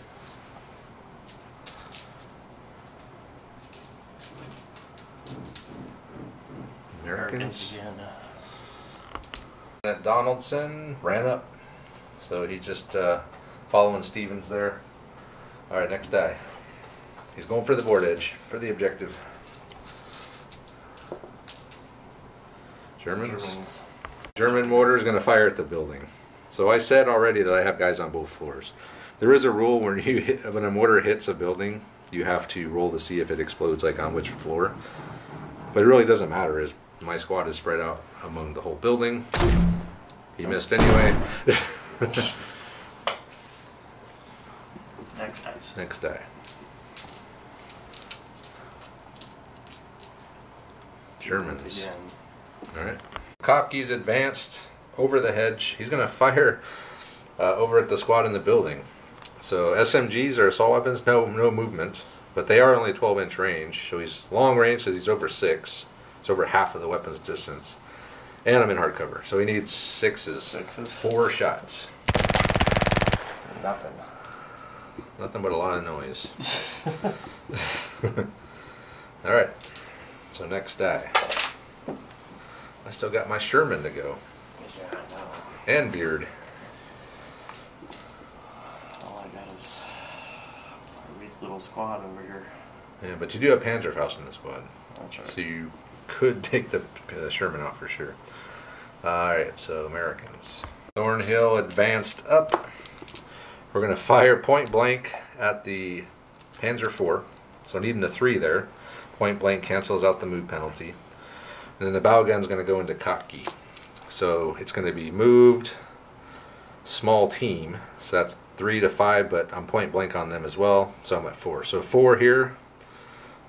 Americans. That Donaldson ran up, so he's just following Stevens there. All right, next die. He's going for the board edge, for the objective. Germans. German mortar is going to fire at the building. So I said already that I have guys on both floors. There is a rule when a mortar hits a building, you have to roll to see if it explodes, like on which floor. But it really doesn't matter, as my squad is spread out among the whole building. He missed anyway. Next dice. Next die. Germans. Again. Alright. Kopke's advanced over the hedge. He's going to fire over at the squad in the building. So SMGs are assault weapons, no movement, but they are only 12-inch range. So he's long range, so he's over 6. It's over half of the weapon's distance. And I'm in hard cover, so he needs 6s. 4 shots. Nothing. Nothing but a lot of noise. Alright, so next die. I still got my Sherman to go. Yeah, I know. And Beard. All I got is... little squad over here. Yeah, but you do have Panzerfaust in the squad. That's right. So you could take the Sherman out for sure. Alright, so Americans. Thornhill advanced up. We're going to fire point blank at the Panzer IV. So needing a 3 there. Point blank cancels out the move penalty. And then the bow gun's going to go into Kotki. So it's going to be moved, small team. So that's 3 to 5, but I'm point blank on them as well. So I'm at 4. So 4 here,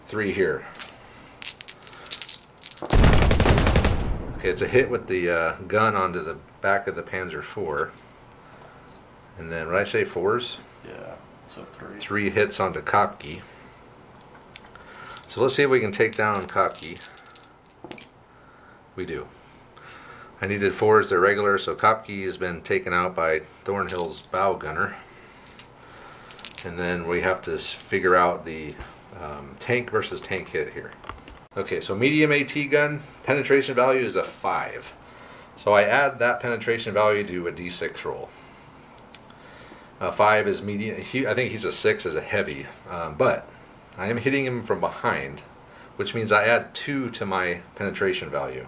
3 here. Okay, it's a hit with the gun onto the back of the Panzer IV. And then, what did I say, 4s? Yeah, so 3. 3 hits onto Kotki. So let's see if we can take down Kotki. We do. I needed 4s, they're regular, so Kotki has been taken out by Thornhill's bow gunner. And then we have to figure out the tank versus tank hit here. Okay, so medium AT gun, penetration value is a 5. So I add that penetration value to a D6 roll. 5 is medium. I think he's a 6 as a heavy, but I am hitting him from behind, which means I add 2 to my penetration value.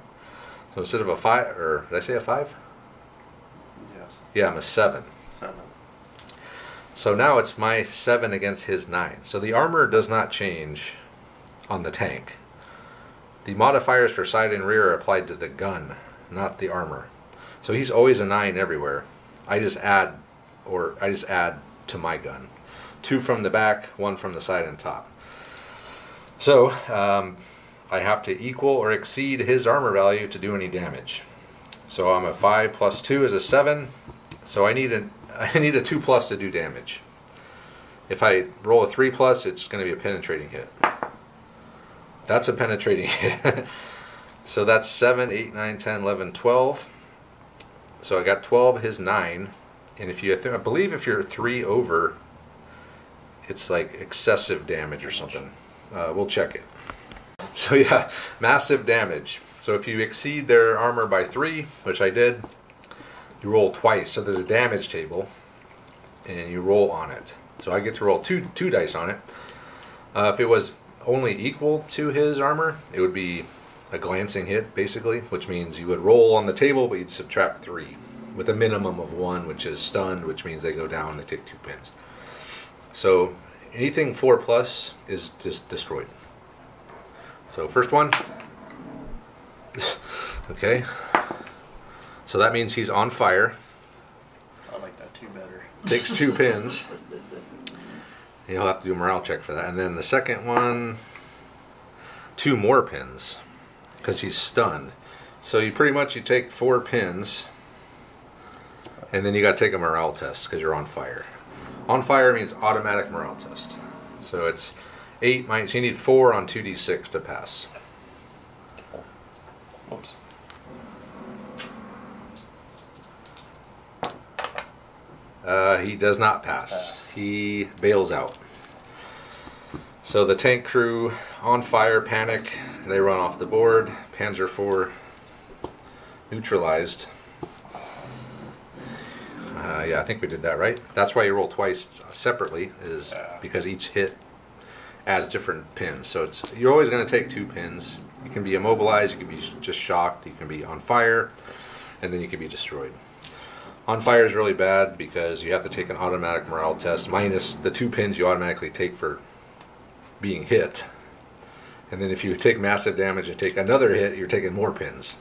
So instead of a 5, or did I say a 5? Yes. Yeah, I'm a 7. 7. So now it's my 7 against his 9. So the armor does not change on the tank. The modifiers for side and rear are applied to the gun, not the armor. So he's always a 9 everywhere. I just add to my gun. 2 from the back, 1 from the side and top. So I have to equal or exceed his armor value to do any damage. So I'm a 5 plus 2 is a 7. So I need a 2 plus to do damage. If I roll a 3 plus, it's going to be a penetrating hit. That's a penetrating hit. So that's 7, 8, 9, 10, 11, 12. So I got 12, his 9. And if you, I believe if you're 3 over, it's like excessive damage or something. We'll check it. So yeah, massive damage. So if you exceed their armor by 3, which I did, you roll twice. So there's a damage table, and you roll on it. So I get to roll two dice on it. If it was only equal to his armor, it would be a glancing hit, basically, which means you would roll on the table, but you'd subtract 3, with a minimum of 1, which is stunned, which means they go down and they take 2 pins. So anything 4 plus is just destroyed. So first one. Okay. So that means he's on fire. I like that 2 better. Takes 2 pins. You'll have to do a morale check for that. And then the second one, 2 more pins, because he's stunned. So you pretty much, you take 4 pins, and then you got to take a morale test because you're on fire. On fire means automatic morale test. So it's 8 minus, you need 4 on 2d6 to pass. Oops. He does not pass. He bails out. So the tank crew on fire, panic, they run off the board. Panzer IV neutralized. Yeah, I think we did that right. That's why you roll twice separately, is because each hit adds different pins. So you're always going to take 2 pins. You can be immobilized, you can be just shocked, you can be on fire, and then you can be destroyed. On fire is really bad because you have to take an automatic morale test minus the 2 pins you automatically take for being hit. And then if you take massive damage and take another hit, you're taking more pins.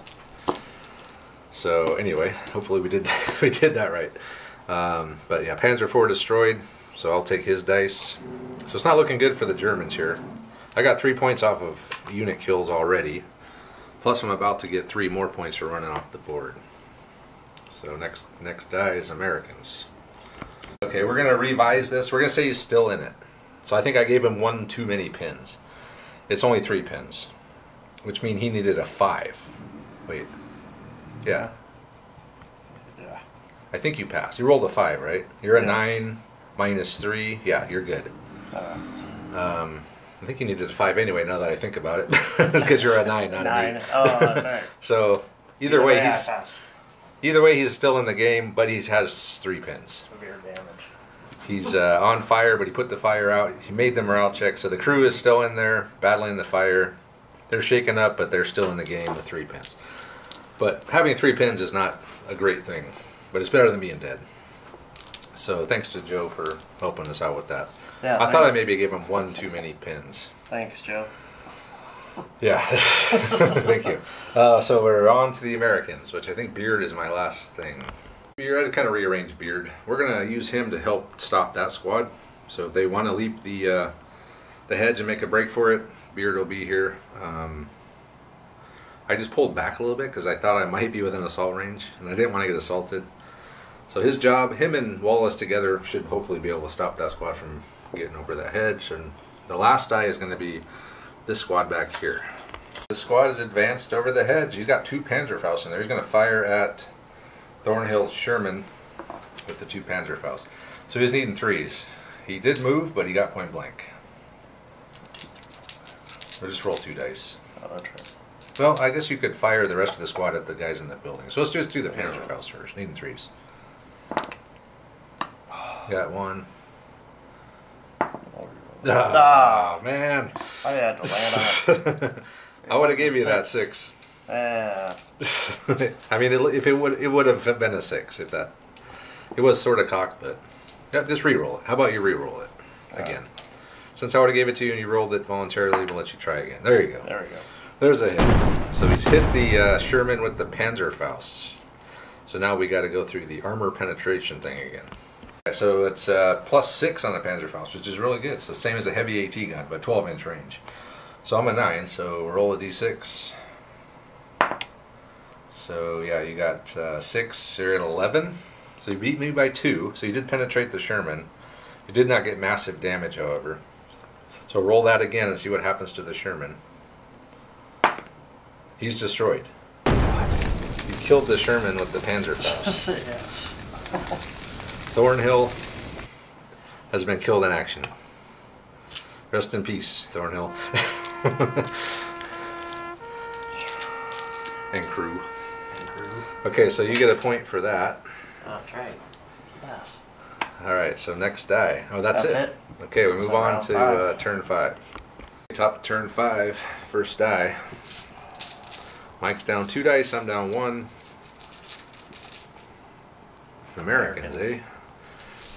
So anyway, hopefully we did that right. But yeah, Panzer IV destroyed, so I'll take his dice. So it's not looking good for the Germans here. I got 3 points off of unit kills already. Plus I'm about to get 3 more points for running off the board. So next die is Americans. Okay, we're going to revise this. We're going to say he's still in it. So I think I gave him 1 too many pins. It's only 3 pins, which means he needed a 5. Wait. Yeah. Yeah. I think you passed. You rolled a 5, right? You're a Yes. 9 minus 3. Yeah, you're good. I think you needed a 5 anyway, now that I think about it. Because you're a 9, not a 9. 8. Oh, that's right. So either way, I passed. he's still in the game, but he has 3 pins. Severe damage. He's on fire, but he put the fire out. He made the morale check, so the crew is still in there battling the fire. They're shaken up, but they're still in the game with 3 pins. But having 3 pins is not a great thing, but it's better than being dead. So thanks to Joe for helping us out with that. Yeah, I thought I maybe gave him 1 too many pins. Thanks, Joe. Yeah, thank you. So we're on to the Americans, which I think Beard is my last thing. Beard, I kind of rearranged Beard. We're gonna use him to help stop that squad. So if they want to leap the hedge and make a break for it, Beard will be here. I just pulled back a little bit because I thought I might be within assault range, and I didn't want to get assaulted. So his job, him and Wallace together, should hopefully be able to stop that squad from getting over that hedge. And the last die is going to be this squad back here. This squad is advanced over the hedge. He's got 2 Panzerfaust in there. He's going to fire at Thornhill's Sherman with the 2 Panzerfaust. So he's needing 3s. He did move, but he got point blank. We'll just roll 2 dice. Oh, that's right. Well, I guess you could fire the rest of the squad at the guys in the building. So let's just do the Panzerfaust first. Needing 3s. Got 1. Ah, man. I had to land on it. I would have gave you that 6. Yeah. I mean, if it would have been a 6 if that. It was sort of cocked, but yeah, just re-roll it. How about you re-roll it again? Since I would have gave it to you and you rolled it voluntarily, we'll let you try again. There you go. There we go. There's a hit. So he's hit the Sherman with the Panzerfausts. So now we got to go through the armor penetration thing again. Okay, so it's +6 on the Panzerfaust, which is really good. So same as a heavy AT gun, but 12-inch range. So I'm a 9, so roll a d6. So yeah, you got 6, you're at 11. So you beat me by 2, so you did penetrate the Sherman. You did not get massive damage, however. So roll that again and see what happens to the Sherman. He's destroyed. You killed the Sherman with the Panzerfaust. Yes. Thornhill has been killed in action. Rest in peace, Thornhill. And crew. Okay, so you get a point for that. Oh, that's right. Yes. Alright, so next die. Oh, that's it. it. Okay, we move So on round to 5. turn 5. Top of turn 5, first die. Mike's down 2 dice, I'm down 1. Americans, eh?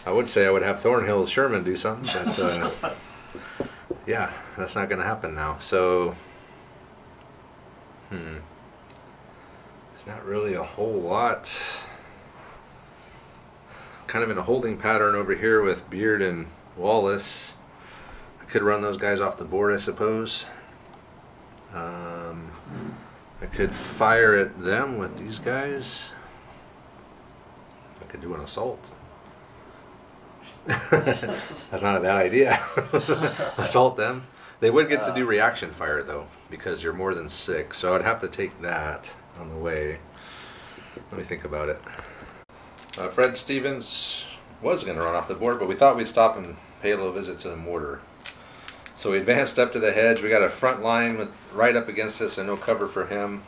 I would say I would have Thornhill's Sherman do something, but yeah, that's not going to happen now. So, there's not really a whole lot. Kind of in a holding pattern over here with Beard and Wallace. I could run those guys off the board, I suppose. I could fire at them with these guys. I could do an assault. That's not a bad idea. Assault them. They would get to do reaction fire though, because you're more than 6. So I'd have to take that on the way. Let me think about it. Fred Stevens was going to run off the board, but we thought we'd stop and pay a little visit to the mortar. So we advanced up to the hedge. We got a front line with right up against us and no cover for him.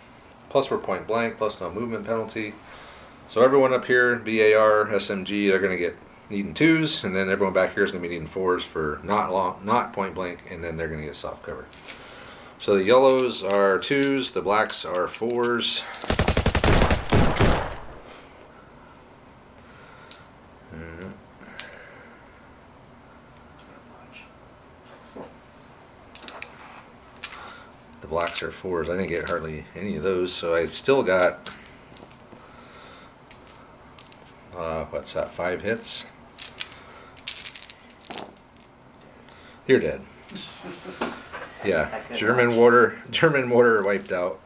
Plus we're point blank, plus no movement penalty. So everyone up here, BAR, SMG, they're going to get needing 2s, and then everyone back here is going to be needing 4s for not point blank, and then they're going to get soft cover. So the yellows are 2s, the blacks are 4s. The blacks are 4s. I didn't get hardly any of those, so I still got what's that, 5 hits? You're dead. Yeah, German mortar wiped out.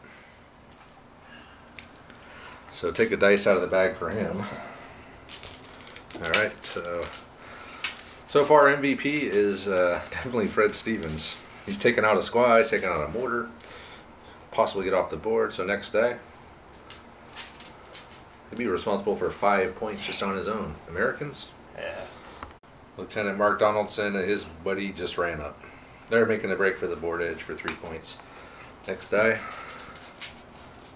So take a dice out of the bag for him. Alright, so far MVP is definitely Fred Stevens. He's taken out a squad, he's taken out a mortar, possibly get off the board. So next day, he'd be responsible for 5 points just on his own. Americans? Yeah. Lieutenant Mark Donaldson and his buddy just ran up. They're making a break for the board edge for 3 points. Next die.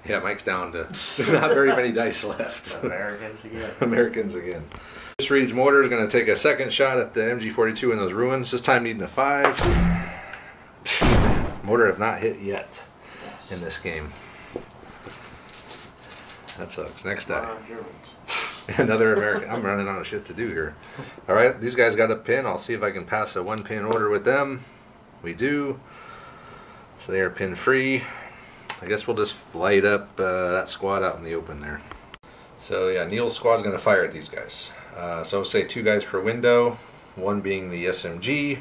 Yeah, Mike's down to not very many dice left. Americans again. Americans again. This Reed's mortar is going to take a second shot at the MG42 in those ruins. This time needing a 5. Mortar have not hit yet in this game. That sucks. Next die. Another American. I'm running out of shit to do here. Alright, these guys got a pin. I'll see if I can pass a 1-pin order with them. We do. So they are pin free. I guess we'll just light up that squad out in the open there. So yeah, Neil's squad's going to fire at these guys. So say 2 guys per window, 1 being the SMG,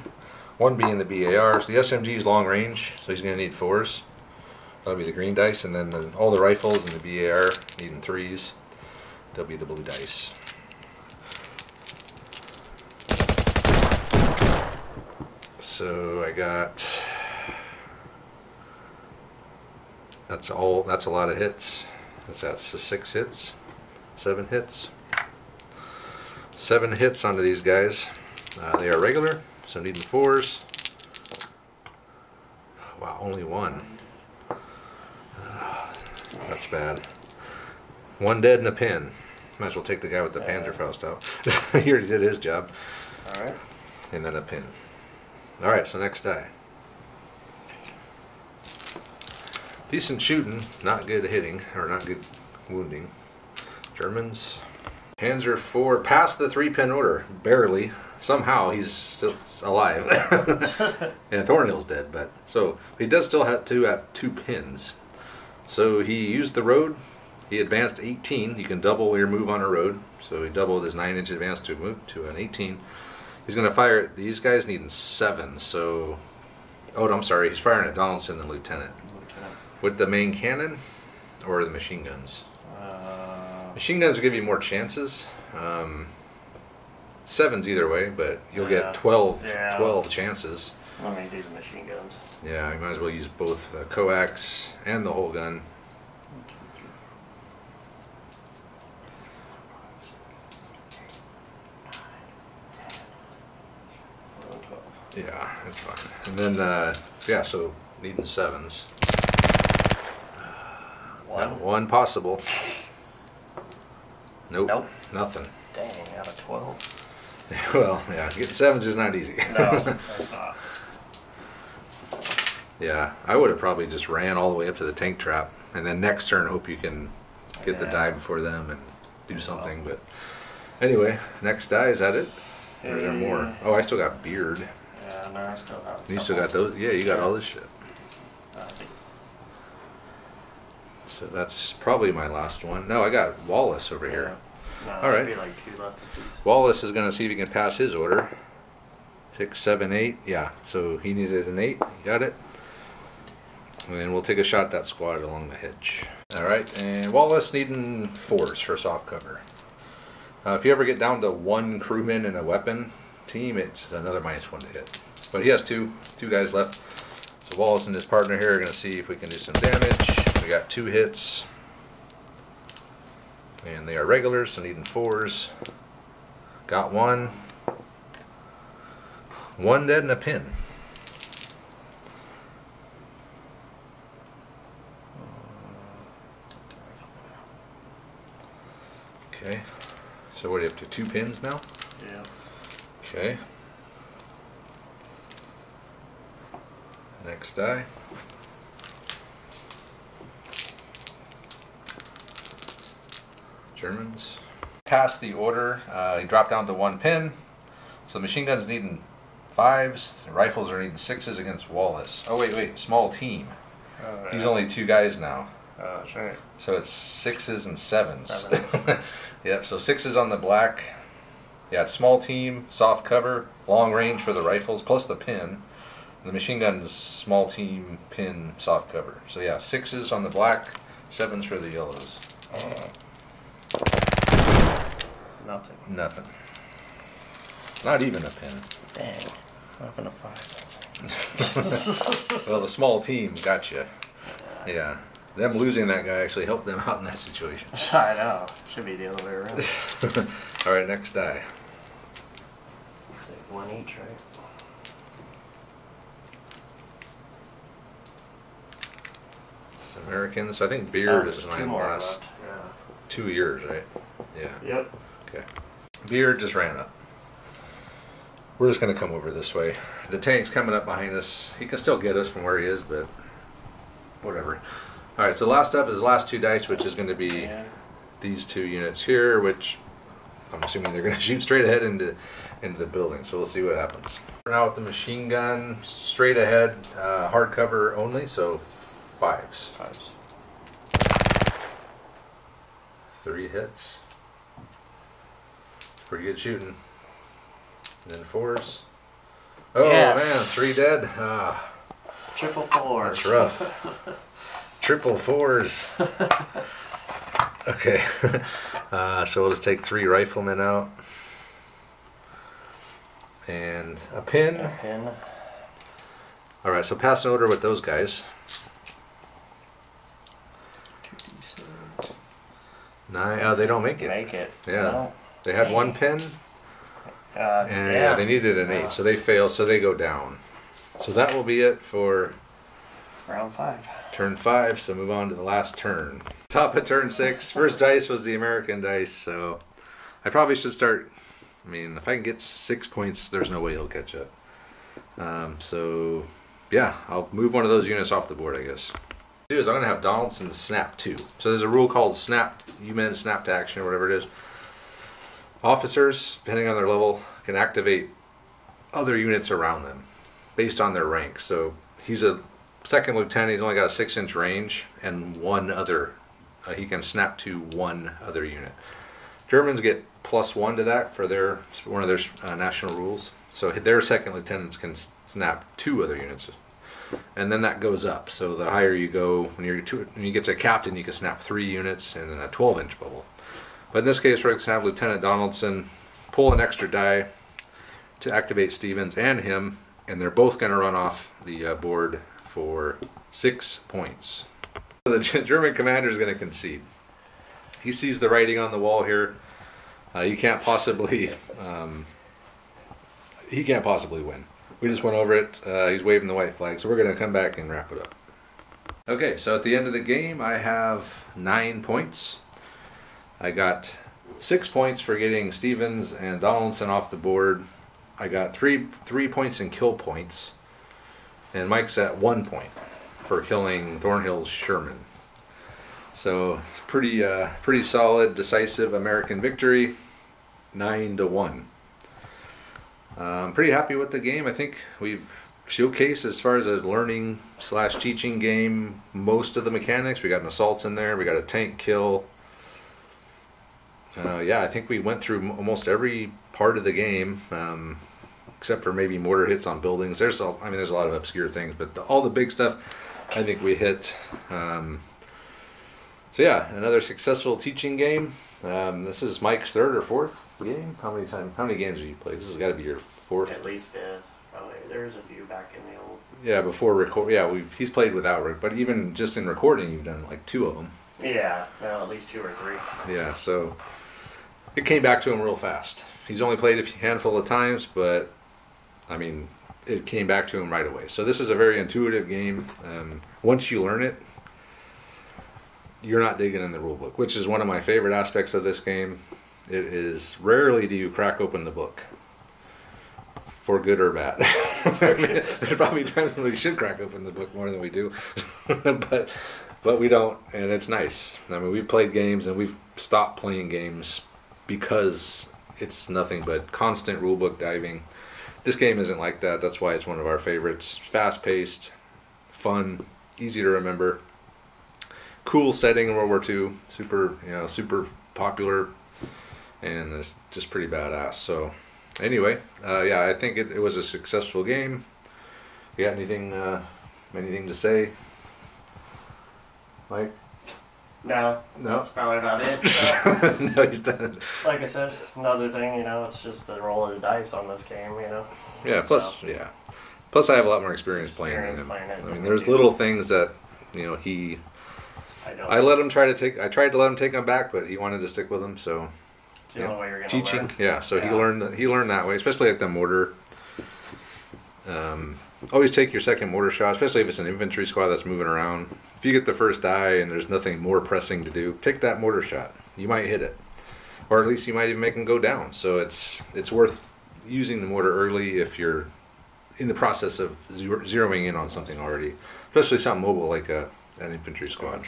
1 being the BAR. So the SMG is long range, so he's going to need 4s. That'll be the green dice, and then all the rifles and the BAR needing 3s. They'll be the blue dice. So I got... That's a lot of hits. That's 6 hits, 7 hits. 7 hits onto these guys. They are regular, so needing 4s. Wow, only 1. That's bad. 1 dead and a pin. Might as well take the guy with the Panzerfaust out. He already did his job. Alright. And then a pin. Alright, so next die. Decent shooting, not good hitting, or not good wounding. Germans. Panzer IV passed the 3-pin order, barely. Somehow he's still alive. And Thornhill's dead, but so he does still have to have 2 pins. So he used the road. He advanced 18. You can double your move on a road. So he doubled his 9-inch advance to move to an 18. He's going to fire at these guys needing 7. So, oh, I'm sorry. He's firing at Donaldson and Lieutenant. With the main cannon or the machine guns? Machine guns will give you more chances. 7's either way, but you'll get 12 chances. I mean, do the machine guns. Yeah, you might as well use both the coax and the whole gun. Yeah, that's fine. And then, yeah, so needing 7s. 1 possible. Nope. Nothing. Dang, out of 12. Well, yeah, getting 7s is not easy. No, that's not. Yeah, I would have probably just ran all the way up to the tank trap, and then next turn hope you can get the die before them and do something. But anyway, next die, is that it? Or is there more? Oh, I still got beard. Yeah, no, I still have. You still got those? Yeah, you got all this shit. So that's probably my last one. No, I got Wallace over here. No, all right. Be like 2 left apiece. Wallace is going to see if he can pass his order. 6, 7, 8. Yeah, so he needed an 8. He got it. And then we'll take a shot at that squad along the hedge. All right, and Wallace needing 4s for soft cover. If you ever get down to 1 crewman and a weapon team, it's another -1 to hit. But he has 2 guys left. So Wallace and his partner here are going to see if we can do some damage. We got 2 hits. And they are regulars, so needing 4s. Got 1. 1 dead and a pin. Okay. So what are you up to? 2 pins now? Yeah. Okay. Next die. Germans. Passed the order. He dropped down to 1 pin. So machine guns needing 5s. The rifles are needing 6s against Wallace. Oh wait, small team. Oh, yeah. He's only 2 guys now. Oh, that's right. So it's 6s and 7s. Yep, so 6s on the black. Yeah, it's small team, soft cover, long range for the rifles, plus the pin. The machine gun's small team, pin, soft cover. So yeah, 6s on the black, 7s for the yellows. Nothing. Nothing. Not even a pin. Dang. Up in a 5. Well, the small team got you. Yeah. Them losing that guy actually helped them out in that situation. I know. Should be the other way around. Alright, next die. Take 1 each, right? Americans. I think Beard is there's my 2 more last left. Yeah. 2 years, right? Yeah. Yep. Okay. Beard just ran up. We're just going to come over this way. The tank's coming up behind us. He can still get us from where he is, but whatever. All right, so last up is the last 2 dice, which is going to be these 2 units here, which I'm assuming they're going to shoot straight ahead into the building. So we'll see what happens. Now with the machine gun, straight ahead, hardcover only, so 5s. 5s. 3 hits. Pretty good shooting. And then 4s. Oh Yes. man, 3 dead. Ah, Triple 4s. that's rough. Triple 4s. Okay. So we'll just take 3 riflemen out. And a pin. A pin. Alright, so pass an order with those guys. 2d6. 9. Oh, they don't make it. Make it. Yeah. No. They had 1 pin. And yeah. they needed an 8, so they fail, so they go down. So that will be it for Round 5. turn 5, so move on to the last turn. Top of turn 6. First dice was the American dice, so I probably should start. I mean, if I can get 6 points, there's no way he'll catch up. So, yeah, I'll move one of those units off the board, I guess. What I'll do is I'm going to have Donaldson snap 2. So there's a rule called snap, men snap to action, or whatever it is. Officers, depending on their level, can activate other units around them based on their rank. So he's a 2nd lieutenant, he's only got a 6-inch range, and 1 other. He can snap to 1 other unit. Germans get +1 to that for their one of their national rules. So their 2nd lieutenants can snap 2 other units, and then that goes up. So the higher you go, when you get to captain, you can snap 3 units and then a 12-inch bubble. But in this case, we're going to have Lieutenant Donaldson pull an extra die to activate Stevens and him, and they're both going to run off the board for 6 points. So the German commander is going to concede. He sees the writing on the wall here. He can't possibly win. We just went over it. He's waving the white flag, so we're going to come back and wrap it up. Okay, so at the end of the game, I have 9 points. I got 6 points for getting Stevens and Donaldson off the board. I got three points in kill points, and Mike's at 1 point for killing Thornhill's Sherman. So pretty solid, decisive American victory, 9-1. I'm pretty happy with the game. I think we've showcased, as far as a learning / teaching game, most of the mechanics. We got an assault in there. We got a tank kill. Yeah, I think we went through almost every part of the game, except for maybe mortar hits on buildings. There's a lot of obscure things, but all the big stuff, I think we hit. So yeah, another successful teaching game. This is Mike's 3rd or 4th game. How many games have you played? This has got to be your 4th. At least 5th. Probably. There's a few back in the old. Yeah, before record. Yeah, he's played without, but even just in recording, you've done like 2 of them. Yeah, well, at least 2 or 3. Yeah, so it came back to him real fast. He's only played a handful of times, but I mean, it came back to him right away. So this is a very intuitive game. Once you learn it, you're not digging in the rule book, which is one of my favorite aspects of this game. It is rarely do you crack open the book, for good or bad. I mean, there's probably times when we should crack open the book more than we do, but we don't, and it's nice. I mean, we've played games and we've stopped playing games because it's nothing but constant rulebook diving. This game isn't like that. That's why it's one of our favorites. Fast-paced, fun, easy to remember, cool setting in World War II, super popular, and it's just pretty badass. So anyway, yeah, I think it was a successful game. You got anything to say, Mike? No, No? that's probably about it. No, he's done it. Like I said, another thing, it's just the roll of the dice on this game, Yeah, plus I have a lot more experience playing it. Playing it. I mean, there's little things that, I tried to let him take them back, but he wanted to stick with them, so It's the only way you're gonna teaching. learn. Yeah, so he learned that way, especially like the mortar. Always take your second mortar shot, especially if it's an infantry squad that's moving around. If you get the first die and there's nothing more pressing to do, take that mortar shot. You might hit it, or at least you might even make them go down. So it's worth using the mortar early if you're in the process of zeroing in on something already, especially something mobile like an infantry squad.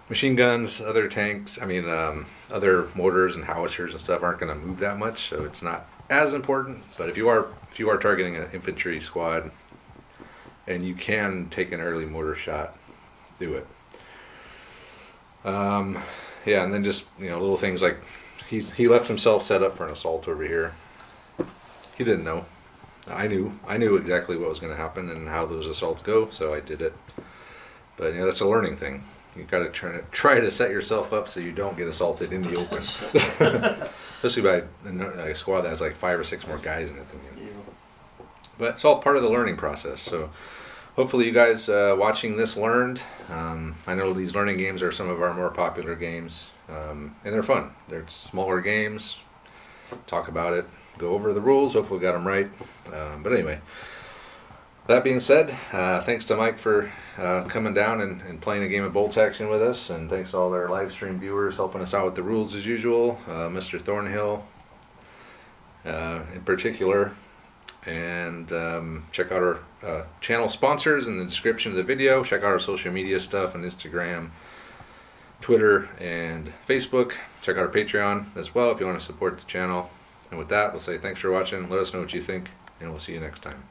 Machine guns, other tanks, other mortars and howitzers and stuff aren't going to move that much, so it's not as important. But if you are targeting an infantry squad and you can take an early mortar shot, do it. Yeah, and then just little things like he left himself set up for an assault over here. He didn't know. I knew exactly what was going to happen and how those assaults go, so I did it. But that's a learning thing. You got to try to set yourself up so you don't get assaulted in the open, especially by a squad that has like 5 or 6 more guys in it than you. But it's all part of the learning process. So hopefully you guys watching this learned. I know these learning games are some of our more popular games, and they're fun. They're smaller games. Talk about it, go over the rules. Hopefully we got them right. But anyway. That being said, thanks to Mike for coming down and playing a game of bolt action with us, and thanks to all our live stream viewers helping us out with the rules as usual, Mr. Thornhill in particular, and check out our channel sponsors in the description of the video. Check out our social media stuff on Instagram, Twitter, and Facebook. Check out our Patreon as well if you want to support the channel. And with that, we'll say thanks for watching. Let us know what you think, and we'll see you next time.